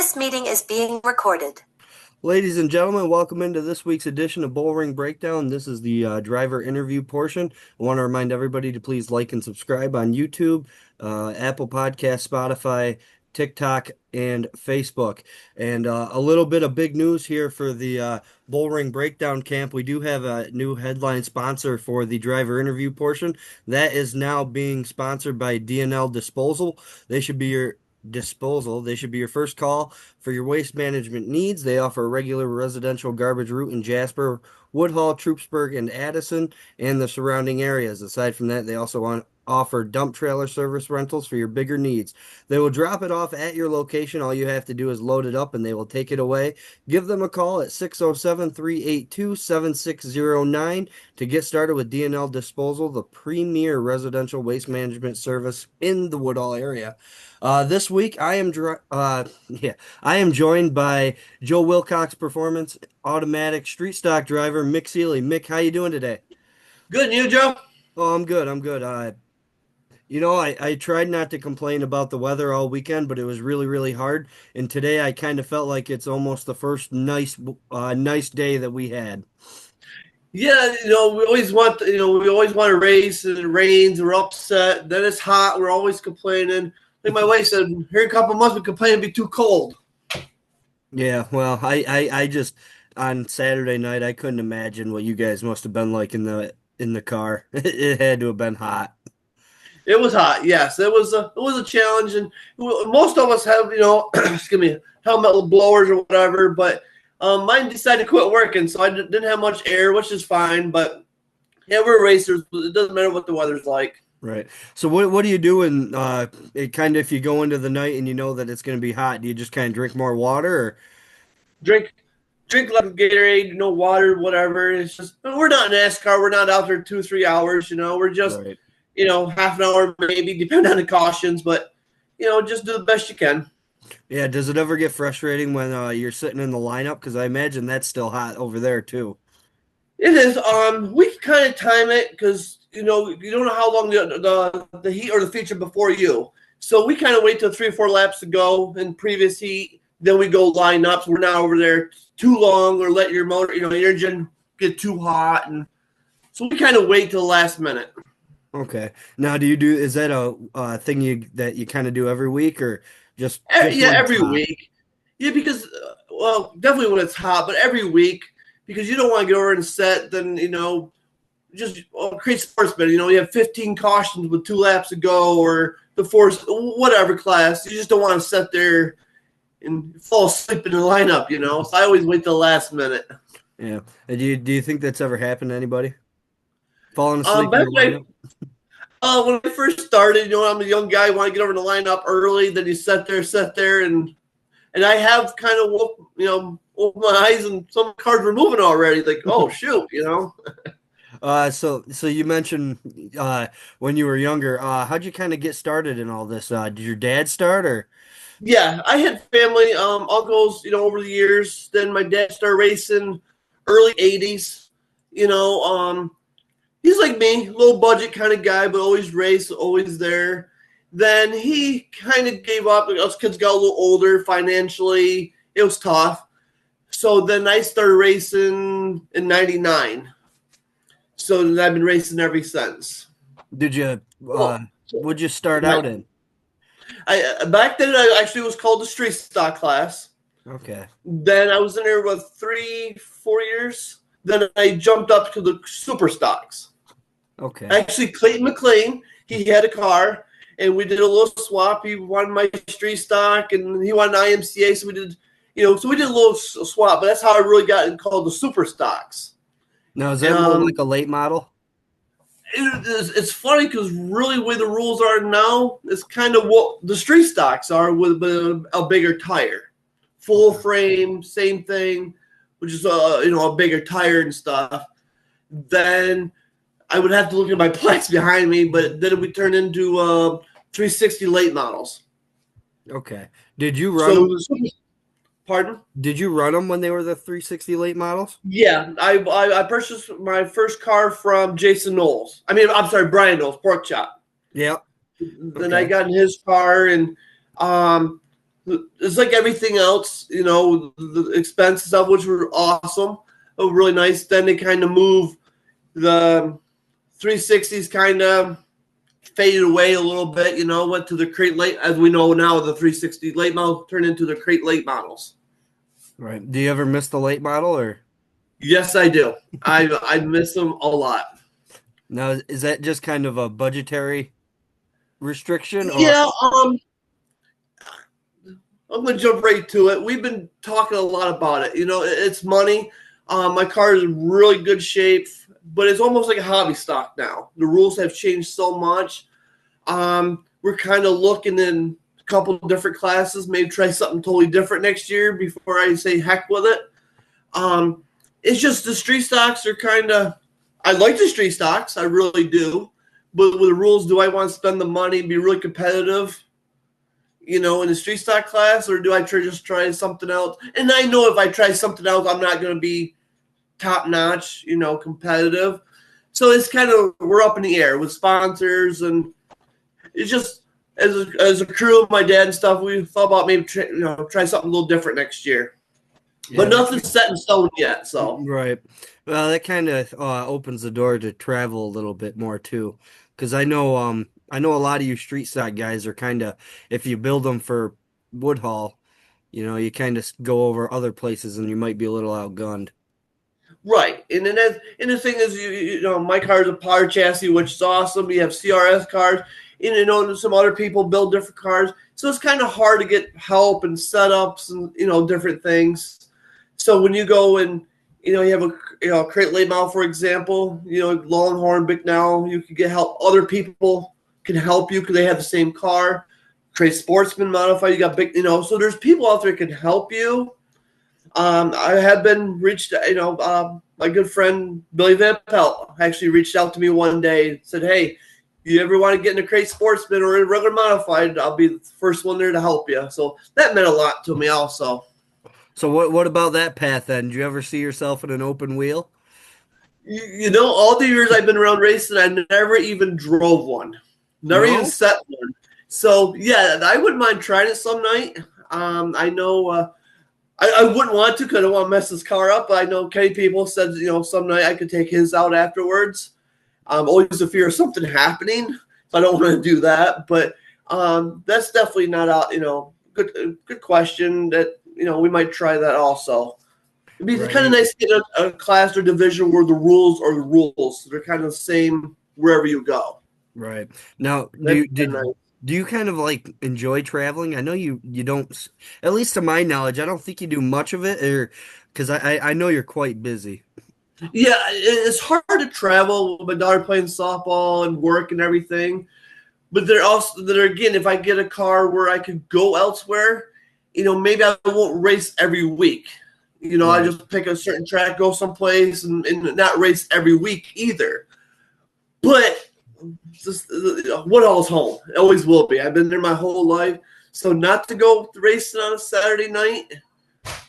This meeting is being recorded. Ladies and gentlemen, welcome into this week's edition of Bullring Breakdown. This is the driver interview portion. I want to remind everybody to please like and subscribe on YouTube, Apple Podcast, Spotify, TikTok, and Facebook. And a little bit of big news here for the Bullring Breakdown camp. We do have a new headline sponsor for the driver interview portion. That is now being sponsored by D&L Disposal. They should be your disposal. They should be your first call for your waste management needs. They offer a regular residential garbage route in Jasper, Woodhull, Troopsburg, and Addison, and the surrounding areas. Aside from that, they also offer dump trailer service rentals for your bigger needs. They will drop it off at your location. All you have to do is load it up and they will take it away. Give them a call at 607-382-7609 to get started with D&L Disposal, the premier residential waste management service in the Woodhull area. This week, I am joined by Joe Wilcox Performance Automatic Street Stock Driver Mick Seeley. Mick, how you doing today? Good, and you, Joe? Oh, I'm good. I'm good. I tried not to complain about the weather all weekend, but it was really, really hard. And today, I kind of felt like it's almost the first nice day that we had. Yeah, we always want to race, and it rains, we're upset. Then it's hot, we're always complaining. Like my wife said, here in a couple of months, we complain it'd be too cold. Yeah, well, I just on Saturday night I couldn't imagine what you guys must have been like in the car. It had to have been hot. It was hot, yes. It was a challenge, and most of us have excuse me, helmet blowers or whatever. But mine decided to quit working, so I didn't have much air, which is fine. But yeah, we're racers. It doesn't matter what the weather's like. Right. So what do you do when if you go into the night and you know that it's going to be hot? Do you just kind of drink more water or drink like Gatorade, water, whatever? It's just we're not NASCAR. We're not out there 2-3 hours. We're just right. Half an hour maybe, depending on the cautions. But just do the best you can. Yeah. Does it ever get frustrating when you're sitting in the lineup? Because I imagine that's still hot over there too. It is. We can kind of time it because you don't know how long the heat or the feature before you. So we kind of wait till 3 or 4 laps to go in previous heat. Then we go line up. So we're not over there too long or let your motor, your engine get too hot. And so we kind of wait till the last minute. Okay. Now, is that a thing that you kind of do every week or just every week? Yeah, because definitely when it's hot, but every week because you don't want to get over and set. Then just create sportsman. You have 15 cautions with 2 laps to go, or the force, whatever class. You just don't want to sit there and fall asleep in the lineup. So I always wait till the last minute. Yeah. Do you think that's ever happened to anybody? Falling asleep in the lineup? When I first started, I'm a young guy. I want to get over the lineup early. Then you sit there, and I have kind of opened my eyes, and some cars were moving already. Like, oh shoot, So you mentioned when you were younger, how'd you kind of get started in all this? Did your dad start or? Yeah, I had family, uncles, over the years. Then my dad started racing early 80s. He's like me, low budget kind of guy, but always race, always there. Then he kind of gave up. Us kids got a little older financially. It was tough. So then I started racing in 99. So then I've been racing ever since. Did you, what'd you start out in? Back then, I actually was called the street stock class. Okay. Then I was in there with 3-4 years. Then I jumped up to the super stocks. Okay. Actually, Clayton McLean, he had a car, and we did a little swap. He wanted my street stock, and he wanted an IMCA, so we did, a little swap. But that's how I really got called the super stocks. Now, is that more like a late model? It's funny because really the way the rules are now is kind of what the street stocks are with a bigger tire. Full frame, same thing, which is a bigger tire and stuff. Then I would have to look at my plaques behind me, but then it would turn into 360 late models. Okay. Did you run them? Pardon? Did you run them when they were the 360 late models? Yeah, I purchased my first car from Jason Knowles. I'm sorry, Brian Knowles, Pork Chop. Yeah. Then I got in his car, and it's like everything else, the expenses of which were awesome, really nice. Then they kind of move the 360s kind of faded away a little bit, went to the crate late, as we know now, the 360 late model turned into the crate late models. Right. Do you ever miss the late model or? Yes, I do. I miss them a lot. Now, is that just kind of a budgetary restriction or? Yeah, I'm going to jump right to it. We've been talking a lot about it. It's money. My car is in really good shape, but it's almost like a hobby stock now. The rules have changed so much. We're kind of looking in a couple of different classes, maybe try something totally different next year before I say heck with it. It's just the street stocks are kind of, I like the street stocks, I really do. But with the rules, do I want to spend the money and be really competitive, in the street stock class, or do I just try something else? And I know if I try something else, I'm not going to be top notch, competitive. So it's kind of, we're up in the air with sponsors, and it's just as a crew, my dad and stuff, we thought about maybe try something a little different next year. Yeah. But nothing's set in stone yet. So right. Well, that kind of opens the door to travel a little bit more too, because I know a lot of you street stock guys are kind of, if you build them for Woodhall, you kind of go over other places and you might be a little outgunned. Right, and the thing is, my car is a power chassis, which is awesome. You have CRS cars, and some other people build different cars, so it's kind of hard to get help and setups and different things. So when you go and you have a crate late model, for example, Longhorn, Bicknell, you can get help. Other people can help you because they have the same car. Crate Sportsman modified, you got big, so there's people out there that can help you. I have been reached, my good friend Billy Van Pelt actually reached out to me one day and said, hey, you ever want to get in a Crate Sportsman or a regular modified, I'll be the first one there to help you. So that meant a lot to me also. So what about that path then? Did you ever see yourself in an open wheel? All the years I've been around racing, I never even drove one. Never even set one. So, yeah, I wouldn't mind trying it some night. I know I wouldn't want to because I don't want to mess this car up. But I know Kenny People said, some night I could take his out afterwards. Always a fear of something happening. So I don't want to do that. But that's definitely not out, good question that, we might try that also. It'd be kind of nice to get a class or division where the rules are the rules. They're kind of the same wherever you go. Right. Now, do you kind of like enjoy traveling? I know you don't, at least to my knowledge, I don't think you do much of it, or because I know you're quite busy. Yeah, it's hard to travel with my daughter playing softball and work and everything. But again, if I get a car where I could go elsewhere, maybe I won't race every week. I just pick a certain track, go someplace, and not race every week either. But Woodhall's home. It always will be. I've been there my whole life. So not to go racing on a Saturday night,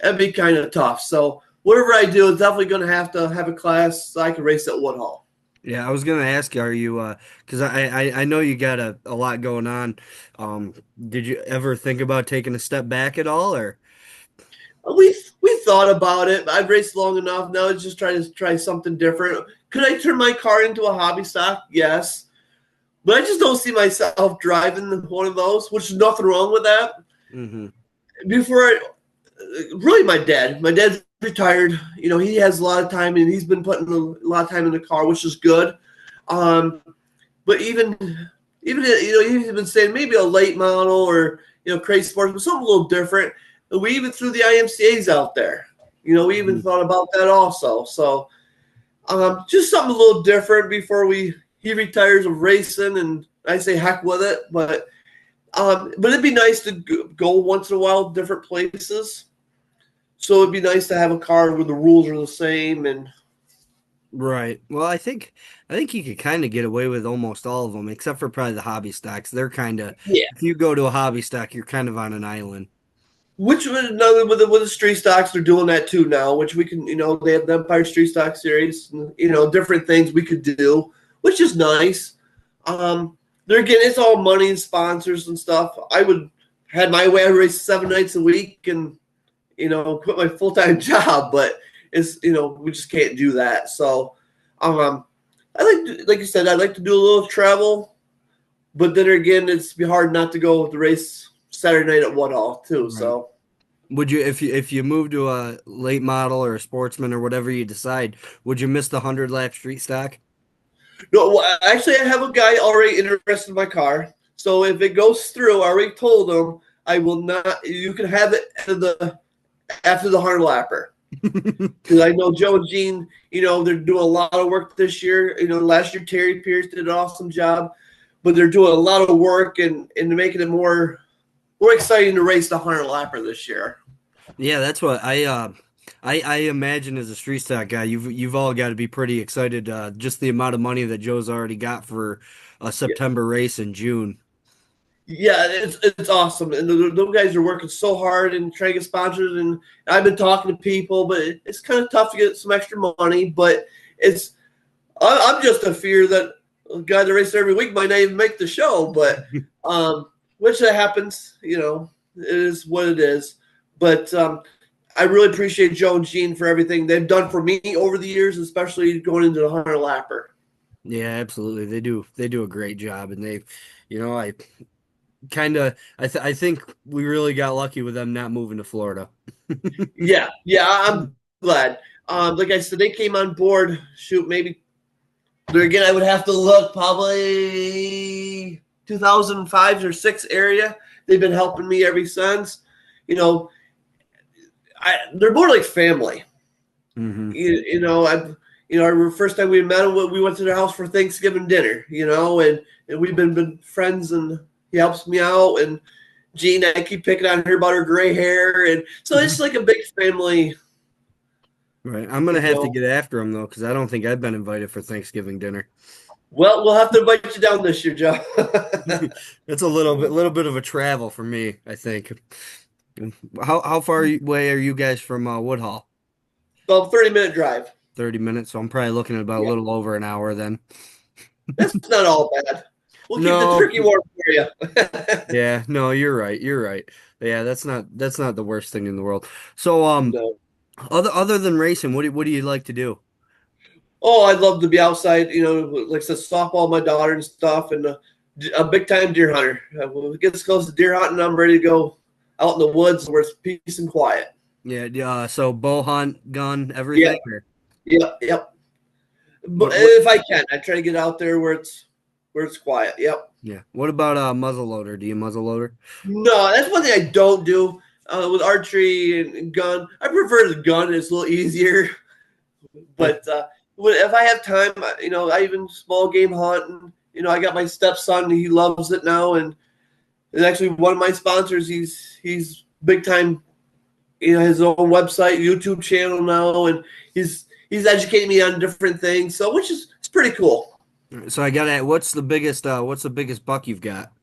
that'd be kind of tough. So whatever I do is definitely going to have a class so I can race at Woodhall. Yeah, I was going to ask you, are you, because I know you got a lot going on. Did you ever think about taking a step back at all, or? We thought about it. I've raced long enough. Now it's just trying to try something different. Could I turn my car into a hobby stock? Yes. But I just don't see myself driving one of those, which is nothing wrong with that. Mm-hmm. Really my dad's retired. He has a lot of time, and he's been putting a lot of time in the car, which is good. But even he's been saying maybe a late model or, Crate Sports, but something a little different. And we even threw the IMCAs out there. We even thought about that also. So just something a little different before he retires of racing, and I say heck with it. But it'd be nice to go once in a while different places. So it'd be nice to have a car where the rules are the same. And right. Well, I think you could kind of get away with almost all of them, except for probably the hobby stocks. They're kind of, if you go to a hobby stock, you're kind of on an island. Which with the street stocks, they're doing that too now, which we can, they have the Empire Street Stock Series, different things we could do, which is nice. It's all money and sponsors and stuff. I would had my way, I race 7 nights a week and, quit my full-time job, but it's, we just can't do that. So, like you said, I'd like to do a little travel, but then again, it's be hard not to go with the race Saturday night at Woodhall too. Right. So, would you, if you move to a late model or a sportsman or whatever you decide, would you miss the 100-lap street stock? No, well, actually, I have a guy already interested in my car. So if it goes through, I already told him I will not. You can have it after the 100-lapper. Because I know Joe and Gene, they're doing a lot of work this year. Last year Terry Pierce did an awesome job, but they're doing a lot of work and making it more exciting to race the 100-lapper this year. Yeah, that's what I imagine as a street stock guy. You've all got to be pretty excited. Just the amount of money that Joe's already got for a September race in June. Yeah, it's awesome, and those guys are working so hard and trying to get sponsors. And I've been talking to people, but it's kind of tough to get some extra money. But I'm just a fear that a guy that races every week might not even make the show. But which that happens, it is what it is. But I really appreciate Joe and Gene for everything they've done for me over the years, especially going into the 100-lapper. Yeah, absolutely, they do. They do a great job, and they, I think we really got lucky with them not moving to Florida. Yeah, I'm glad. Like I said, they came on board. Shoot, maybe there again. I would have to look, probably 2005 or 6 area. They've been helping me ever since. They're more like family. Mm-hmm. Our first time we met him, we went to their house for Thanksgiving dinner. And we've been friends, and he helps me out. And Jean, I keep picking on her about her gray hair, and so it's like a big family. Right. I'm gonna have to get after him though, because I don't think I've been invited for Thanksgiving dinner. Well, we'll have to invite you down this year, Joe. It's a little bit of a travel for me, I think. How far away are you guys from Woodhall? About 30-minute drive. 30 minutes, so I'm probably looking at about a little over an hour then. That's not all bad. We'll keep the turkey warm for you. Yeah, no, you're right. Yeah, that's not the worst thing in the world. So, No. other than racing, what do you like to do? Oh, I'd love to be outside, like I said, softball, my daughter and stuff, and a big-time deer hunter. When it gets close to deer hunting, I'm ready to go out in the woods where it's peace and quiet. Yeah, so bow hunt, gun, everything? Yeah. Yep. But if I can, I try to get out there where it's quiet. Yep. Yeah. What about muzzleloader? Do you muzzleloader? No, that's one thing I don't do with archery and gun. I prefer the gun; it's a little easier. But if I have time, I even small game hunt. And, I got my stepson; he loves it now, and actually one of my sponsors. He's big time. His own website, YouTube channel now, and he's educating me on different things. So, which is it's pretty cool. So I got to. What's the biggest buck you've got?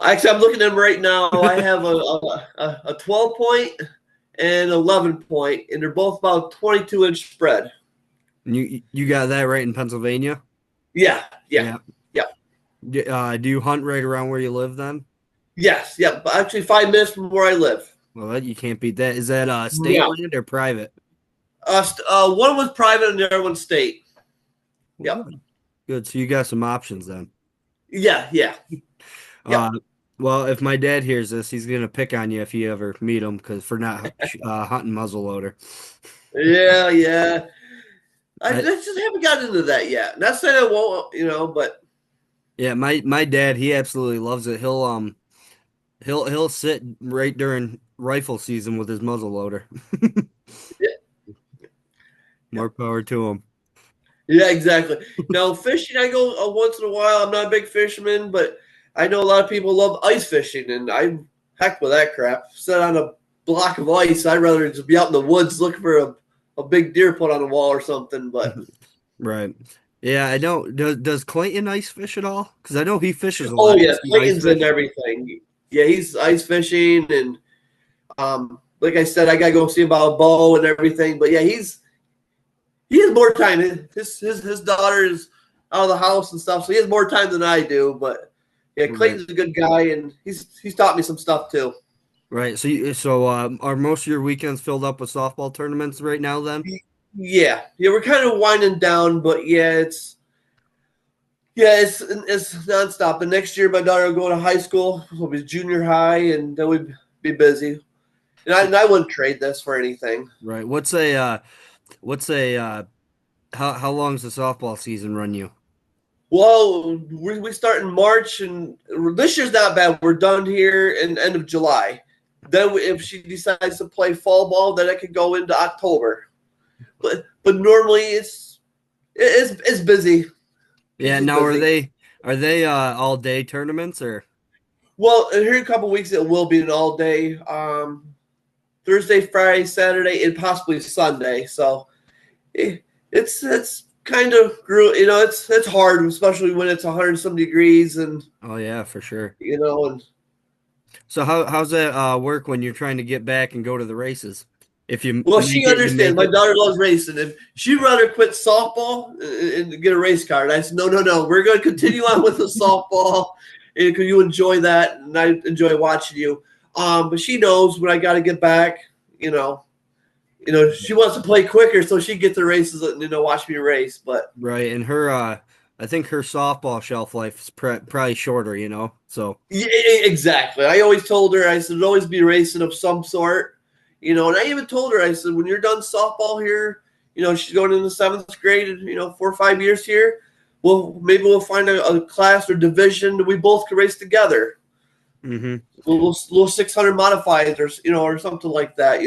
Actually, I'm looking at them right now. I have a 12-point and 11-point, and they're both about 22-inch spread. And you got that right in Pennsylvania? Yeah. Do you hunt right around where you live then? Yes. Yeah. Actually, 5 minutes from where I live. Well, you can't beat that. Is that state land or private? One was private and the other one's state. Yep. Good. So you got some options then. Yeah. Yep. Well, if my dad hears this, he's gonna pick on you if you ever meet him for not hunting muzzleloader. Yeah. I just haven't gotten into that yet. Not saying I won't, but yeah, my dad, he absolutely loves it. He'll sit right during rifle season with his muzzleloader. Yeah. More power to him. Yeah, exactly. Now, fishing, I go once in a while. I'm not a big fisherman, but I know a lot of people love ice fishing, and I'm heck with that crap. Sit on a block of ice. I'd rather just be out in the woods looking for a big deer put on a wall or something. But right. Yeah, I know. Does Clayton ice fish at all? Because I know he fishes a lot. Oh, yeah, Clayton's in everything. Yeah, he's ice fishing, and like I said, I gotta go see about a bow and everything. But yeah, he has more time. His daughter is out of the house and stuff, so he has more time than I do. But Yeah, Right. Clayton's a good guy, and he's taught me some stuff too. Right. So are most of your weekends filled up with softball tournaments right now then? Yeah, we're kind of winding down, but it's nonstop. And next year, my daughter will go to high school. It'll be junior high, and then we'd be busy. And I wouldn't trade this for anything. Right. What's a how long's the softball season run you? Well, we start in March, and this year's not bad. We're done here in end of July. Then if she decides to play fall ball, then it could go into October. But normally it's busy. Yeah, It's now busy. are they all day tournaments or Well, here in a couple of weeks it will be an all day. Thursday, Friday, Saturday, and possibly Sunday. So it's kind of it's hard, especially when it's 100 some degrees and Oh yeah, for sure. and So how's that work when you're trying to get back and go to the races? If you well, she make it, you understands. make My it. daughter loves racing. If she'd rather quit softball and get a race card, I said, no. We're going to continue on with the softball because you enjoy that, and I enjoy watching you. But she knows when I got to get back. She wants to play quicker, so she gets the races and watch me race. But Right, and her I think her softball shelf life is probably shorter, you know. So yeah, exactly. I always told her, I said, always be racing of some sort. And I even told her, I said, when you're done softball here, she's going into seventh grade, and 4 or 5 years here. Well, maybe we'll find a class or division that we both can race together. hmm Little 600 modifieds or something like that.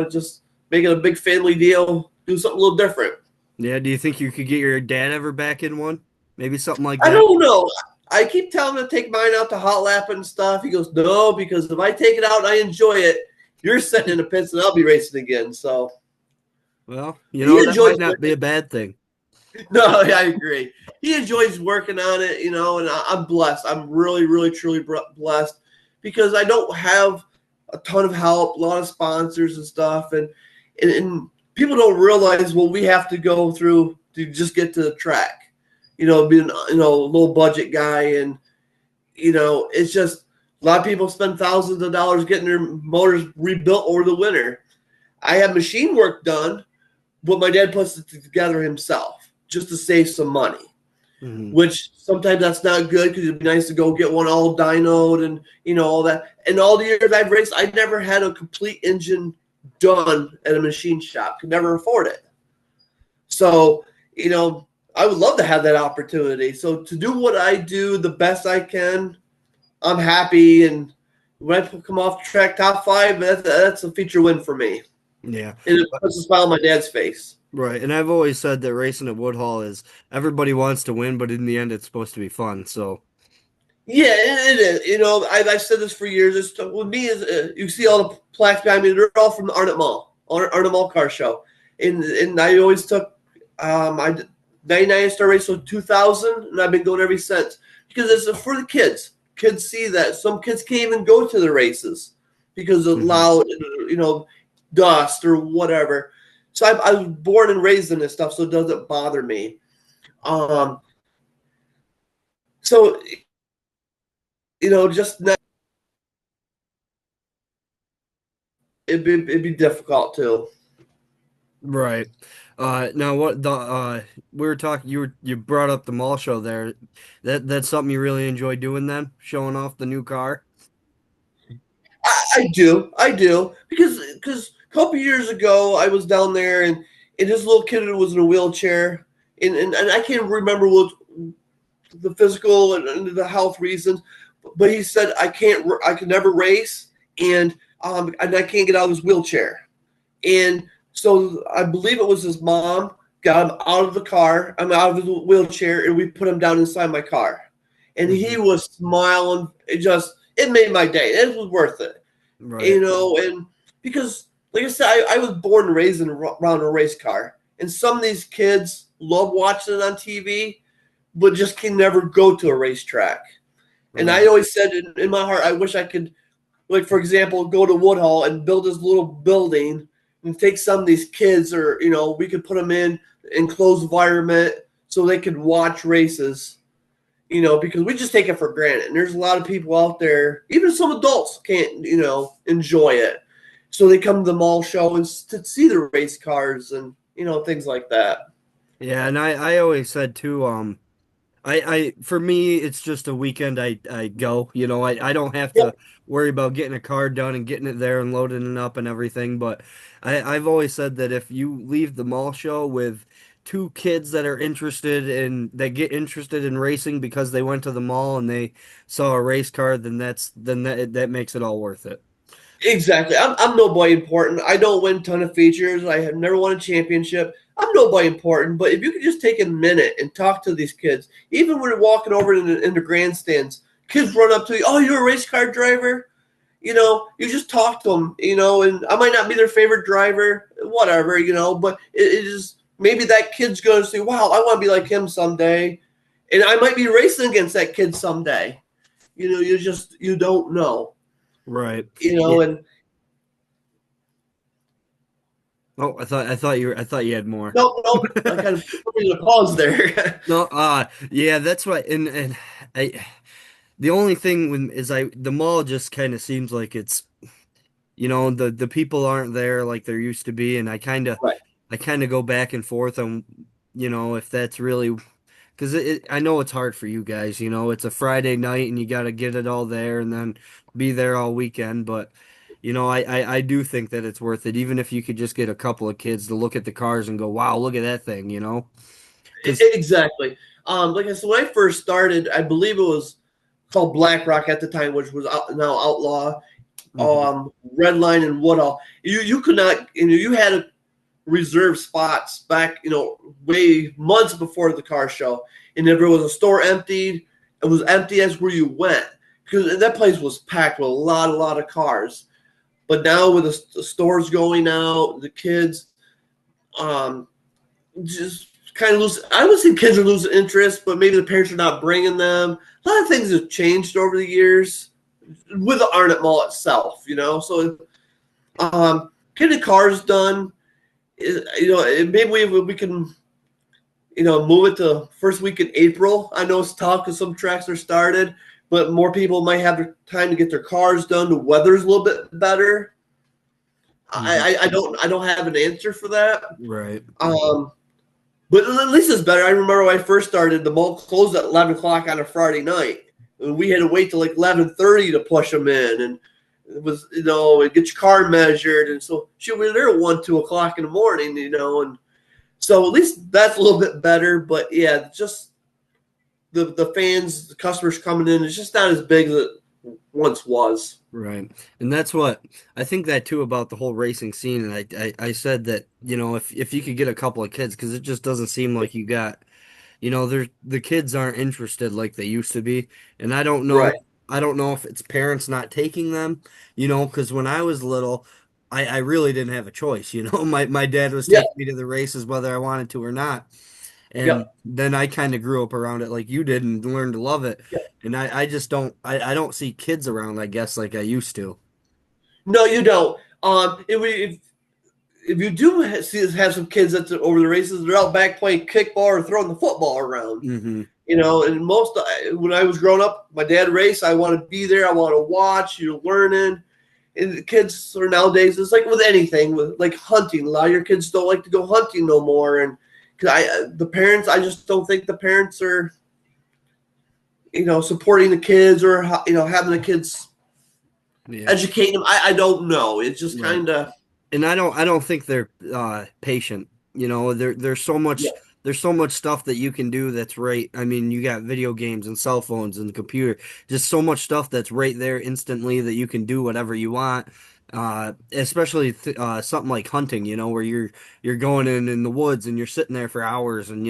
Just make it a big family deal. Do something a little different. Yeah, do you think you could get your dad ever back in one? Maybe something like I that? don't know. I keep telling him to take mine out to hot lap and stuff. He goes, no, because if I take it out and I enjoy it, you're sitting in the pits and I'll be racing again. So Well, he that might enjoys not be a bad thing. No, I agree. He enjoys working on it, and I'm blessed. I'm really, really, truly blessed because I don't have a ton of help, a lot of sponsors and stuff, and people don't realize what we have to go through to just get to the track. Being a low budget guy, and it's just a lot of people spend thousands of dollars getting their motors rebuilt over the winter. I have machine work done, but my dad puts it together himself just to save some money, which sometimes that's not good because it'd be nice to go get one all dynoed and all that. And all the years I've raced, I never had a complete engine done at a machine shop. Could never afford it. So, I would love to have that opportunity. So to do what I do the best I can, I'm happy. And when I come off track top 5, that's a feature win for me. Yeah. And it puts a smile on my dad's face. Right. And I've always said that racing at Woodhall is everybody wants to win, but in the end it's supposed to be fun. So Yeah, it is. I've said this for years. With me, you see all the plaques behind me. They're all from the Arnott Mall, Arnott Mall Car Show, and I always took. I did 99 star race so 2000, and I've been going ever since because it's for the kids. Kids see that some kids can't even go to the races because of loud, dust or whatever. So I was born and raised in this stuff, so it doesn't bother me. So just not, it'd be difficult too. right. Now what the we were talking you brought up the mall show there. That's something you really enjoy doing then, showing off the new car? I do because a couple years ago I was down there and this little kid was in a wheelchair and I can't remember what the physical and the health reasons, but he said I can never race and I can't get out of his wheelchair. And so I believe it was his mom got him out of the car. I'm out of his wheelchair, and we put him down inside my car. And he was smiling. It made my day. It was worth it. Right. And because, like I said, I was born and raised around a race car. And some of these kids love watching it on TV, but just can never go to a racetrack. Right. And I always said in my heart, I wish I could, like, for example, go to Woodhall and build this little building and take some of these kids or, we could put them in enclosed environment so they could watch races, because we just take it for granted. And there's a lot of people out there, even some adults can't, enjoy it. So they come to the mall show and to see the race cars and, things like that. Yeah, and I always said too, for me it's just a weekend I go. I don't have Yep. to worry about getting a car done and getting it there and loading it up and everything. But I've always said that if you leave the mall show with two kids that get interested in racing because they went to the mall and they saw a race car, then that makes it all worth it. Exactly. I'm nobody important. I don't win a ton of features. I have never won a championship. I'm nobody important. But if you could just take a minute and talk to these kids, even when you're walking over in the grandstands, kids run up to you. Oh, you're a race car driver? You just talk to them, and I might not be their favorite driver, whatever, but it is maybe that kid's going to say, wow, I want to be like him someday. And I might be racing against that kid someday. You don't know. Right. Yeah. And oh, I thought you had more. No, I kind of put me in a pause there. No, yeah, that's right. And the only thing is the mall just kind of seems like it's, the people aren't there like there used to be, and Right. I kind of go back and forth on, if that's really, because I know it's hard for you guys, it's a Friday night and you got to get it all there and then be there all weekend, but. I do think that it's worth it, even if you could just get a couple of kids to look at the cars and go, wow, look at that thing, 'Cause Exactly. Like I said, when I first started, I believe it was called Black Rock at the time, which was now Outlaw. Red Line and Woodall. You could not, you had to reserve spots back, way months before the car show. And if there was a store emptied, it was empty as where you went, because that place was packed with a lot of cars. But now with the stores going out, the kids just kind of lose. I would say kids are losing interest, but maybe the parents are not bringing them. A lot of things have changed over the years with the Arnott Mall itself, So getting cars done, maybe we can, move it to first week in April. I know it's tough because some tracks are started, but more people might have the time to get their cars done. The weather's a little bit better. I don't have an answer for that. Right. But at least it's better. I remember when I first started, the mall closed at 11 o'clock on a Friday night. And we had to wait till like 11:30 to push them in. And it was, get your car measured. And so we were there at 1, 2 o'clock in the morning, and so at least that's a little bit better. But yeah, just the fans, the customers coming in, it's just not as big as it once was. Right. And that's what I think that too about the whole racing scene. And I said that, if you could get a couple of kids, because it just doesn't seem like you got, the kids aren't interested like they used to be. And I don't know. Right. I don't know if it's parents not taking them, because when I was little, I really didn't have a choice. My dad was taking me to the races whether I wanted to or not. And then I kind of grew up around it like you did and learned to love it. Yeah. And I just I don't see kids around, I guess, like I used to. No, you don't. If you do have some kids that's over the races, they're out back playing kickball or throwing the football around. Mm-hmm. And when I was growing up, my dad raced. I want to be there. I want to watch. Learning. And the kids are nowadays, it's like with anything, with like hunting. A lot of your kids don't like to go hunting no more. And the parents, I just don't think the parents are, supporting the kids or, having the kids educating them. I don't know. It's just kind of. And I don't think they're patient. There's so much. There's so much stuff that you can do that's right. I mean, you got video games and cell phones and the computer. Just so much stuff that's right there instantly that you can do whatever you want. Especially something like hunting, where you're going in the woods and you're sitting there for hours and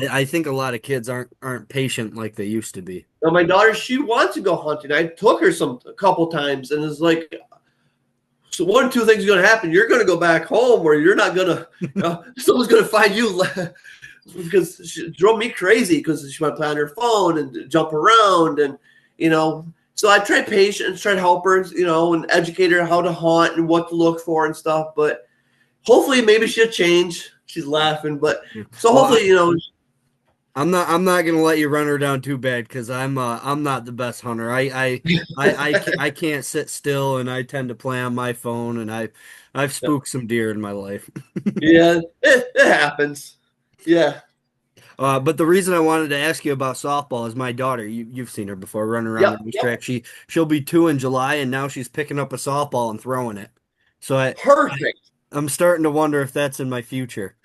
I think a lot of kids aren't patient like they used to be. Now, my daughter, she wants to go hunting. I took her a couple times, and it's like, so one or two things are going to happen. You're going to go back home, or you're not going to. Someone's going to find you, because she drove me crazy because she went to play on her phone and jump around, and So I tried patience, tried to help her, and educate her how to hunt and what to look for and stuff. But hopefully, maybe she'll change. She's laughing, but so hopefully, I'm not gonna let you run her down too bad because I'm not the best hunter. I can't sit still and I tend to play on my phone and I've spooked some deer in my life. Yeah, it happens. Yeah. But the reason I wanted to ask you about softball is my daughter. You've seen her before running around the Yep. Yep. racetrack. She'll be 2 in July and now she's picking up a softball and throwing it. So Perfect. I'm starting to wonder if that's in my future.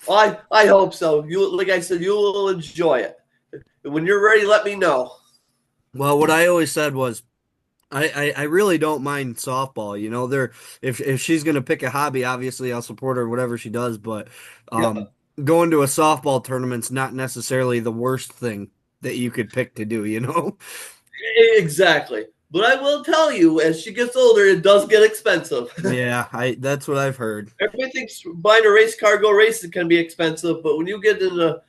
I hope so. You, like I said, you will enjoy it. When you're ready, let me know. Well, what I always said was I really don't mind softball. You know, if she's gonna pick a hobby, obviously I'll support her whatever she does. But Yep. going to a softball tournament's not necessarily the worst thing that you could pick to do. You know? Exactly. But I will tell you, as she gets older, it does get expensive. Yeah, I that's what I've heard. Everything's buying a race car, go racing can be expensive, but when you get into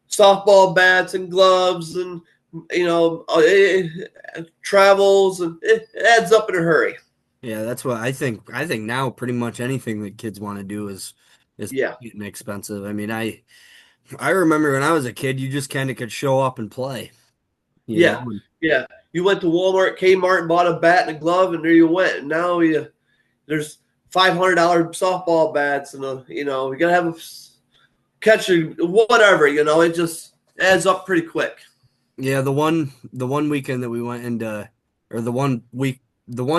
softball bats and gloves and travels, and it adds up in a hurry. Yeah, that's what I think. I think now pretty much anything that kids want to do is Yeah, getting expensive. I mean, I remember when I was a kid, you just kind of could show up and play. You know? yeah, yeah. You went to Walmart, Kmart, and bought a bat and a glove, and there you went. And now there's $500 softball bats, and you gotta have a catcher, whatever. It just adds up pretty quick. Yeah, the one weekend that we went into, or the one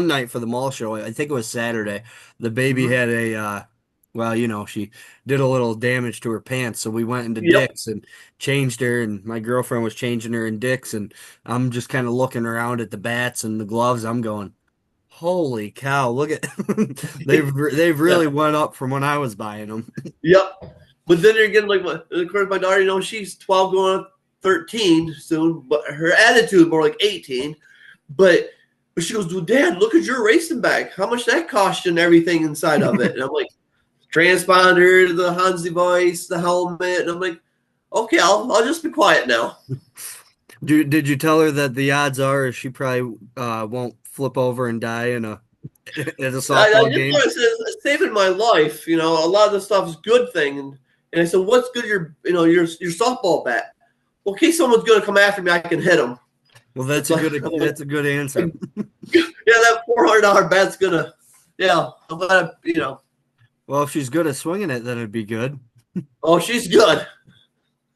night for the mall show, I think it was Saturday. The baby Mhm. had well, she did a little damage to her pants, so we went into Yep. Dick's and changed her, and my girlfriend was changing her in Dick's, and I'm just kind of looking around at the bats and the gloves. I'm going, holy cow, look at they've Yeah. really went up from when I was buying them. Yep. But then you're getting of course, my daughter, she's 12 going on 13 soon, but her attitude is more like 18. But she goes, well, Dad, look at your racing bag. How much that cost you and everything inside of it? And I'm like, transponder, the Hansi voice, the helmet. And I'm like, okay, I'll just be quiet now. Did you tell her that the odds are she probably won't flip over and die in a at a I softball just game? want to say it's saving my life. A lot of this stuff is good thing. And I said, what's good your softball bat? Well, in case someone's going to come after me, I can hit them. Well, It's like, that's a good answer. yeah, that $400 bat's gonna, yeah, I'm gonna. Well, if she's good at swinging it, then it'd be good. Oh, she's good.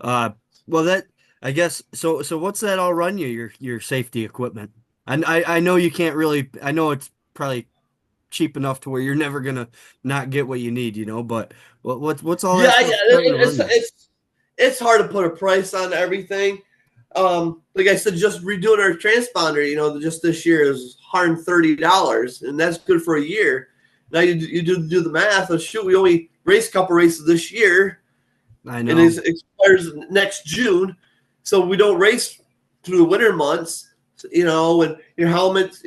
Uh, well, that I guess so. So what's that all run you your safety equipment? And I know you can't really. I know it's probably cheap enough to where you're never gonna not get what you need, But what's all that Yeah, stuff yeah, starting to run you? it's hard to put a price on everything. Like I said, just redoing our transponder, just this year is $130, and that's good for a year. Now you do the math. Oh, shoot, we only race a couple races this year, I and know. it expires next June, so we don't race through the winter months. And your helmets,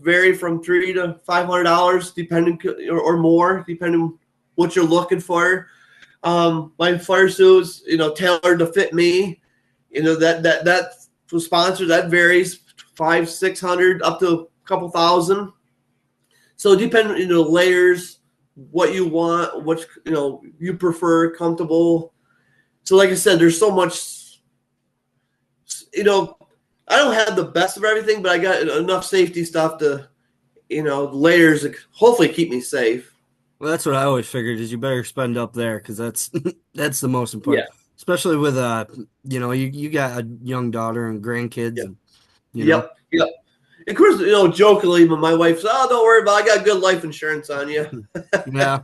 vary from $300 to $500, depending or more, depending what you're looking for. My fire suits, tailored to fit me. That for sponsors that varies 500-600 up to a couple thousand. So depending, layers, what you want, what you prefer, comfortable. So like I said, there's so much. I don't have the best of everything, but I got enough safety stuff to, layers that hopefully keep me safe. Well, that's what I always figured is you better spend up there because that's that's the most Yeah. important, especially with you got a young daughter and grandkids, Yep. and Yep. Yep. Of course, jokingly, but my wife says, "Oh, don't worry about it. I got good life insurance on you." yeah,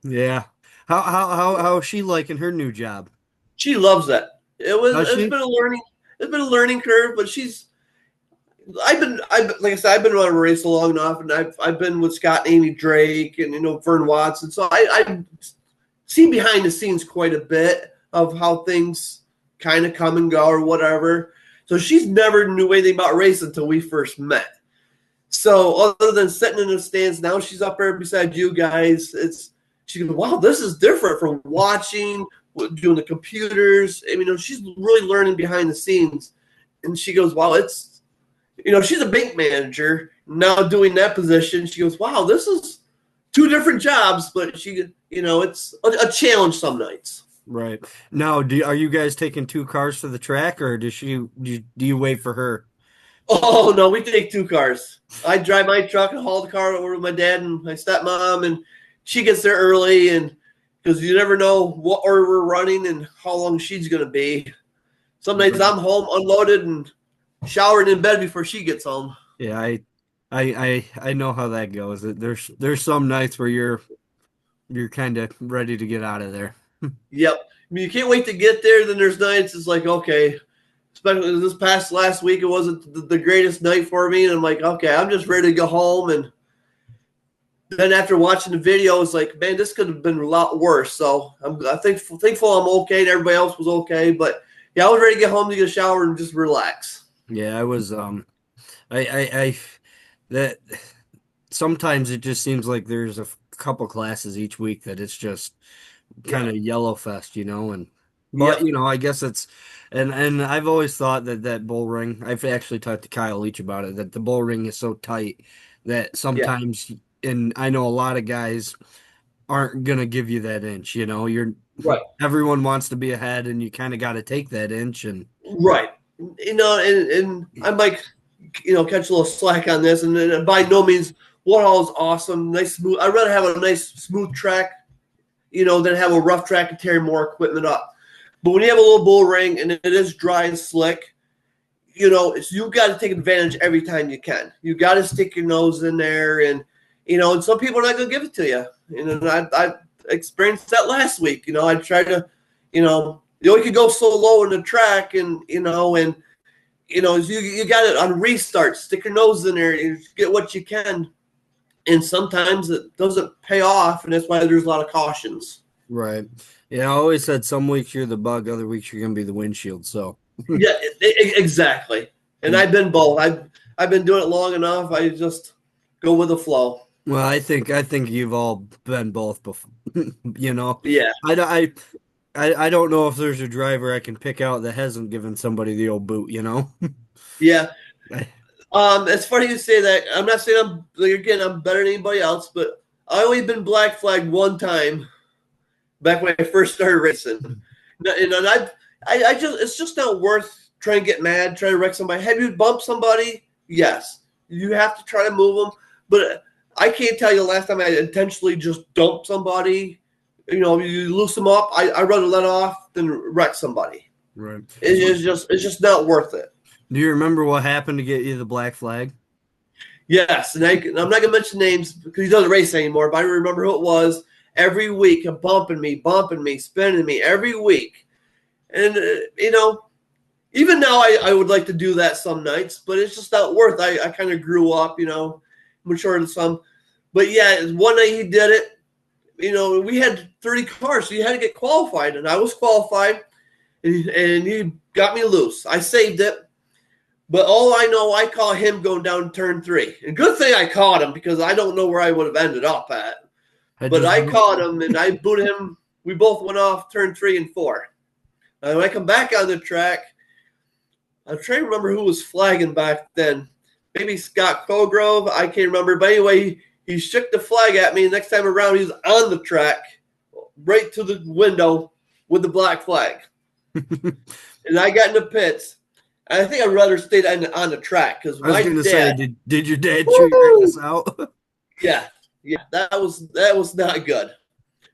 yeah. How is she liking her new job? She loves that. Does It's she? been a learning curve, but I've like I said, I've been running a race long enough, and I've been with Scott and Amy Drake and Vern Watson, so I've seen behind the scenes quite a bit of how things kind of come and go or whatever. So she's never knew anything about racing until we first met. So other than sitting in the stands, now she's up there beside you guys. She goes, wow, this is different from watching, doing the computers. I mean, she's really learning behind the scenes. And she goes, wow, she's a bank manager now doing that position. She goes, wow, this is two different jobs, but it's a challenge some nights. Right. Now, are you guys taking two cars to the track, or do you wait for her? Oh no, we take two cars. I drive my truck and haul the car over to my dad and my stepmom, and she gets there early, and because you never know what order we're running and how long she's gonna be. Some nights I'm home unloaded and showering in bed before she gets home. Yeah, I know how that goes. There's some nights where you're kind of ready to get out of there. Yep. I mean, you can't wait to get there. Then there's nights it's like, okay, especially this past last week, it wasn't the greatest night for me. And I'm like, okay, I'm just ready to go home. And then after watching the video, it's like, man, this could have been a lot worse. So I think thankful I'm okay and everybody else was okay. But yeah, I was ready to get home to get a shower and just relax. Yeah, I was I that sometimes it just seems like there's a couple classes each week that it's just kind of yellow fest, and but Yep. I guess it's and I've always thought that bull ring, I've actually talked to Kyle Leach about it, that the bull ring is so tight that Yeah. sometimes, and I know a lot of guys aren't gonna give you that inch, you're Right. everyone wants to be ahead and you kind of got to take that inch and Right. And I might, catch a little slack on this. And by no means, Warhol is awesome, nice, smooth. I'd rather have a nice, smooth track, than have a rough track and tear more equipment up. But when you have a little bull ring and it is dry and slick, you've got to take advantage every time you can. You got to stick your nose in there, and and some people are not going to give it to you. And I experienced that last week. I tried to, you only could go so low in the track, and you got it on restart. Stick your nose in there and get what you can. And sometimes it doesn't pay off, and that's why there's a lot of cautions. right. Yeah, I always said some weeks you're the bug, other weeks you're gonna be the windshield. So Yeah, exactly. And I've been both. I've been doing it long enough. I just go with the flow. well, I think you've all been both before. Yeah, I, I don't know if there's a driver I can pick out that hasn't given somebody the old boot. yeah. It's funny you say that. I'm not saying I'm better than anybody else, but I only been black flagged one time back when I first started racing. And I just it's just not worth trying to get mad, trying to wreck somebody. Have you bumped somebody? Yes, you have to try to move them, but I can't tell you the last time I intentionally just dumped somebody. You loose them up. I rather let off than wreck somebody. Right. It's just not worth it. Do you remember what happened to get you the black flag? Yes, and I'm not going to mention names because he doesn't race anymore, but I remember who it was. Every week, bumping me, spinning me every week. And, even now I would like to do that some nights, but it's just not worth it. I kind of grew up, matured in some. But, yeah, one night he did it. We had 30 cars, so you had to get qualified, and I was qualified, and he got me loose. I saved it. But all I know, I caught him going down turn 3. And good thing I caught him because I don't know where I would have ended up at. But I caught him and I booted him. We both went off turn 3 and 4. And when I come back on the track, I'm trying to remember who was flagging back then. Maybe Scott Colgrove. I can't remember. But anyway, he shook the flag at me. Next time around, he was on the track, right to the window with the black flag. And I got in the pits. I think I'd rather stay on the track because I was going to say, did your dad Woo! chew your ass out? Yeah, that was not good.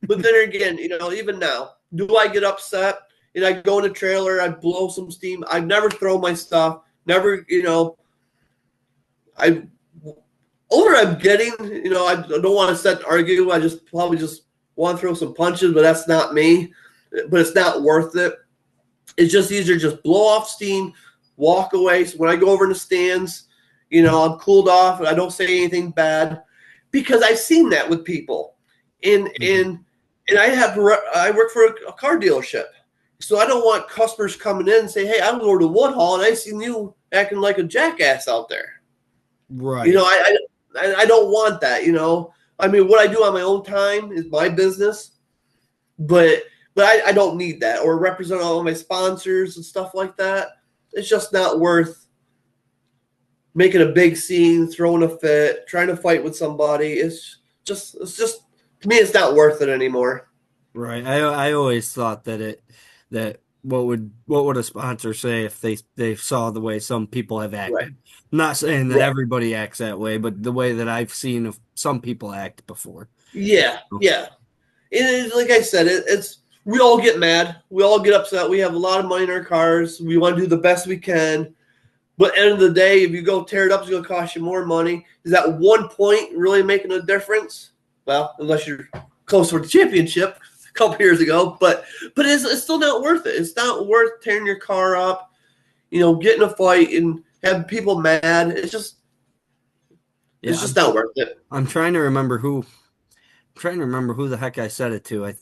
But then again, even now, do I get upset and I go in the trailer, I blow some steam? I never throw my stuff. Never, I older I'm getting, I don't want to sit and argue. I probably just want to throw some punches, but that's not me. But it's not worth it. It's just easier to just blow off steam. Walk away. So when I go over in the stands, I'm cooled off and I don't say anything bad because I've seen that with people. And I work for a car dealership. So I don't want customers coming in and say, hey, I'm going to Woodhall and I seen you acting like a jackass out there. Right. I don't want that, I mean, what I do on my own time is my business, but I don't need that or represent all of my sponsors and stuff like that. It's just not worth making a big scene, throwing a fit, trying to fight with somebody. It's just to me, it's not worth it anymore. Right. I always thought that what would a sponsor say if they saw the way some people have Right. acted? Not saying that Right. everybody acts that way, but the way that I've seen of some people act before. Yeah. Yeah. And like I said, it's we all get mad, we all get upset. We have a lot of money in our cars. We want to do the best we can. But at the end of the day, if you go tear it up, it's going to cost you more money. Is that 1 point really making a difference? Well, unless you're close for the championship a couple years ago. But it's still not worth it. It's not worth tearing your car up, getting a fight and having people mad. It's Yeah, just not worth it. I'm trying to remember who the heck I said it to.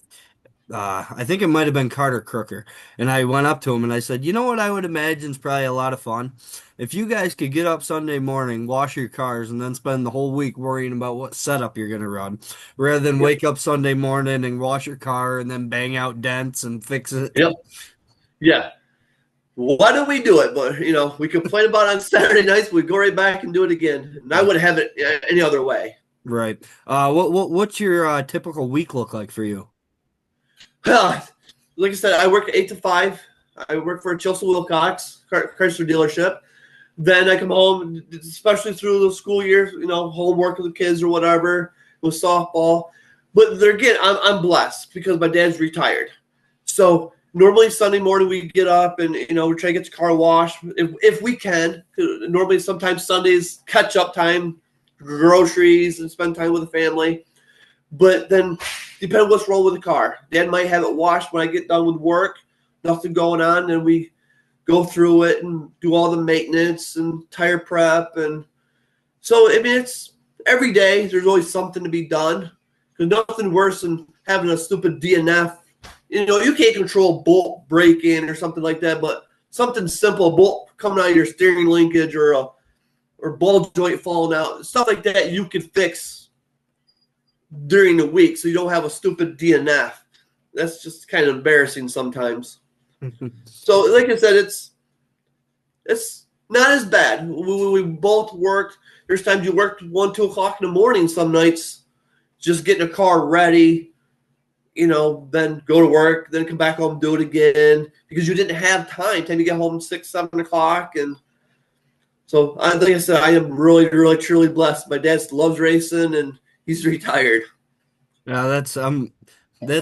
I think it might have been Carter Crooker. And I went up to him and I said, you know what I would imagine is probably a lot of fun? If you guys could get up Sunday morning, wash your cars, and then spend the whole week worrying about what setup you're going to run, rather than Yep. wake up Sunday morning and wash your car and then bang out dents and fix it. Yep. Yeah. Why don't we do it? But we complain about it on Saturday nights. We go right back and do it again. And I wouldn't have it any other way. Right. What's your typical week look like for you? Like I said, I work 8 to 5. I work for Chelsea Wilcox Chrysler dealership. Then I come home, especially through the school year, homework with the kids or whatever, with softball. But there again, I'm blessed because my dad's retired. So normally Sunday morning we get up and we try to get the car washed if we can. Normally sometimes Sundays catch up time, groceries, and spend time with the family. But then depending on what's wrong with the car, Dad might have it washed when I get done with work. Nothing going on, and we go through it and do all the maintenance and tire prep. And so, I mean, it's every day there's always something to be done. Because nothing worse than having a stupid DNF. You can't control bolt breaking or something like that, but something simple, a bolt coming out of your steering linkage or ball joint falling out, stuff like that you could fix during the week so you don't have a stupid DNF. That's just kind of embarrassing sometimes. So, like I said, it's not as bad. We both worked. There's times you worked 1, 2 o'clock in the morning some nights, just getting a car ready, then go to work, then come back home, do it again because you didn't have time to get home 6, 7 o'clock. And so, like I said, I am really, really, truly blessed. My dad loves racing, and he's retired. Yeah, that's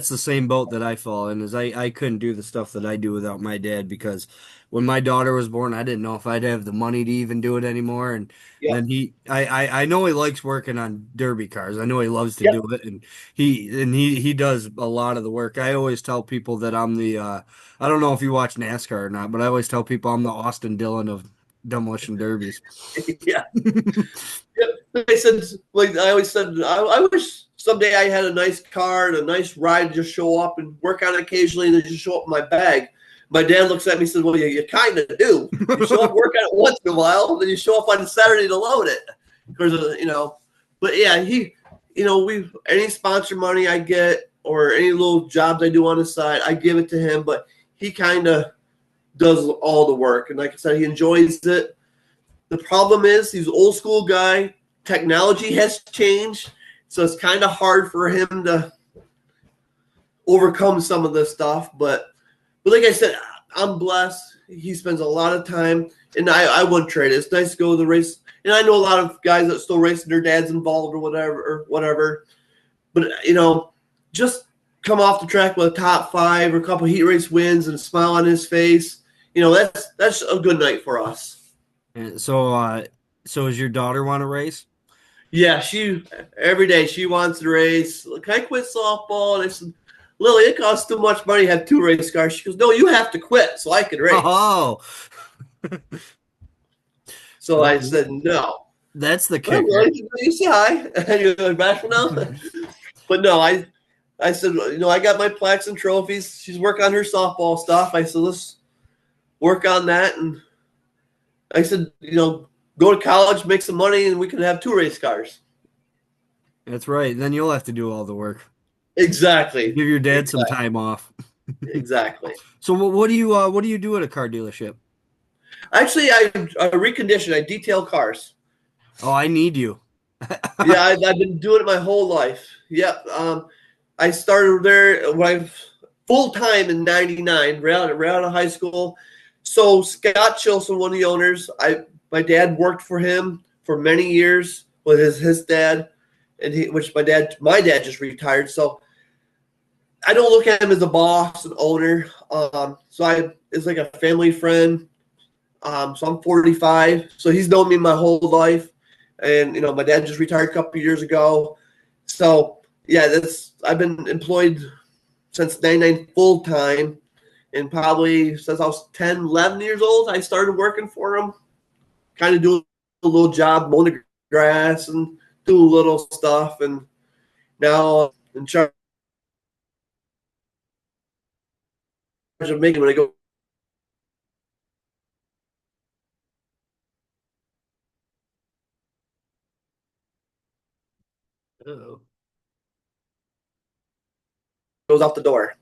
the same boat that I fall in. Is I couldn't do the stuff that I do without my dad because when my daughter was born, I didn't know if I'd have the money to even do it anymore. And Yeah. then I know he likes working on derby cars. I know he loves to Yep. do it, and he does a lot of the work. I always tell people that I'm the I don't know if you watch NASCAR or not, but I always tell people I'm the Austin Dillon of demolition derbies. Yeah. Yep. I always said, I wish someday I had a nice car and a nice ride to just show up and work on it occasionally and then just show up in my bag. My dad looks at me and says, well, you kind of do. You show up, work on it once in a while, then you show up on Saturday to load it. Because, but yeah, any sponsor money I get or any little jobs I do on the side, I give it to him, but he kind of does all the work. And like I said, he enjoys it. The problem is he's an old school guy. Technology has changed. So it's kind of hard for him to overcome some of this stuff. But like I said, I'm blessed. He spends a lot of time, and I wouldn't trade it. It's nice to go to the race. And I know a lot of guys that still race and their dad's involved or whatever. But, just come off the track with a top 5 or a couple heat race wins and a smile on his face. That's a good night for us. And so does your daughter want to race? Yeah, every day she wants to race. Can I quit softball? And I said, Lily, it costs too much money to have 2 race cars. She goes, no, you have to quit so I can race. Oh, So I said, no. That's the Well, kicker. you say hi. And you're going back from now. But no, I said, I got my plaques and trophies. She's working on her softball stuff. I said, let's work on that. And I said, go to college, make some money, and we can have 2 race cars. That's right. Then you'll have to do all the work. Exactly. Give your dad some time off. Exactly. So what do you do at a car dealership? Actually, I recondition. I detail cars. Oh, I need you. Yeah, I've been doing it my whole life. Yep. I started there when I full time in '99, right out of high school. So Scott Chilson, one of the owners, my dad worked for him for many years with his dad, and which my dad just retired. So I don't look at him as a boss, an owner. It's like a family friend. So I'm 45. So he's known me my whole life, and my dad just retired a couple of years ago. So yeah, I've been employed since '99 full time, and probably since I was 10, 11 years old, I started working for him, kind of doing a little job, mowing the grass and doing little stuff, and now in charge of making when I go. Uh-oh. Goes out the door.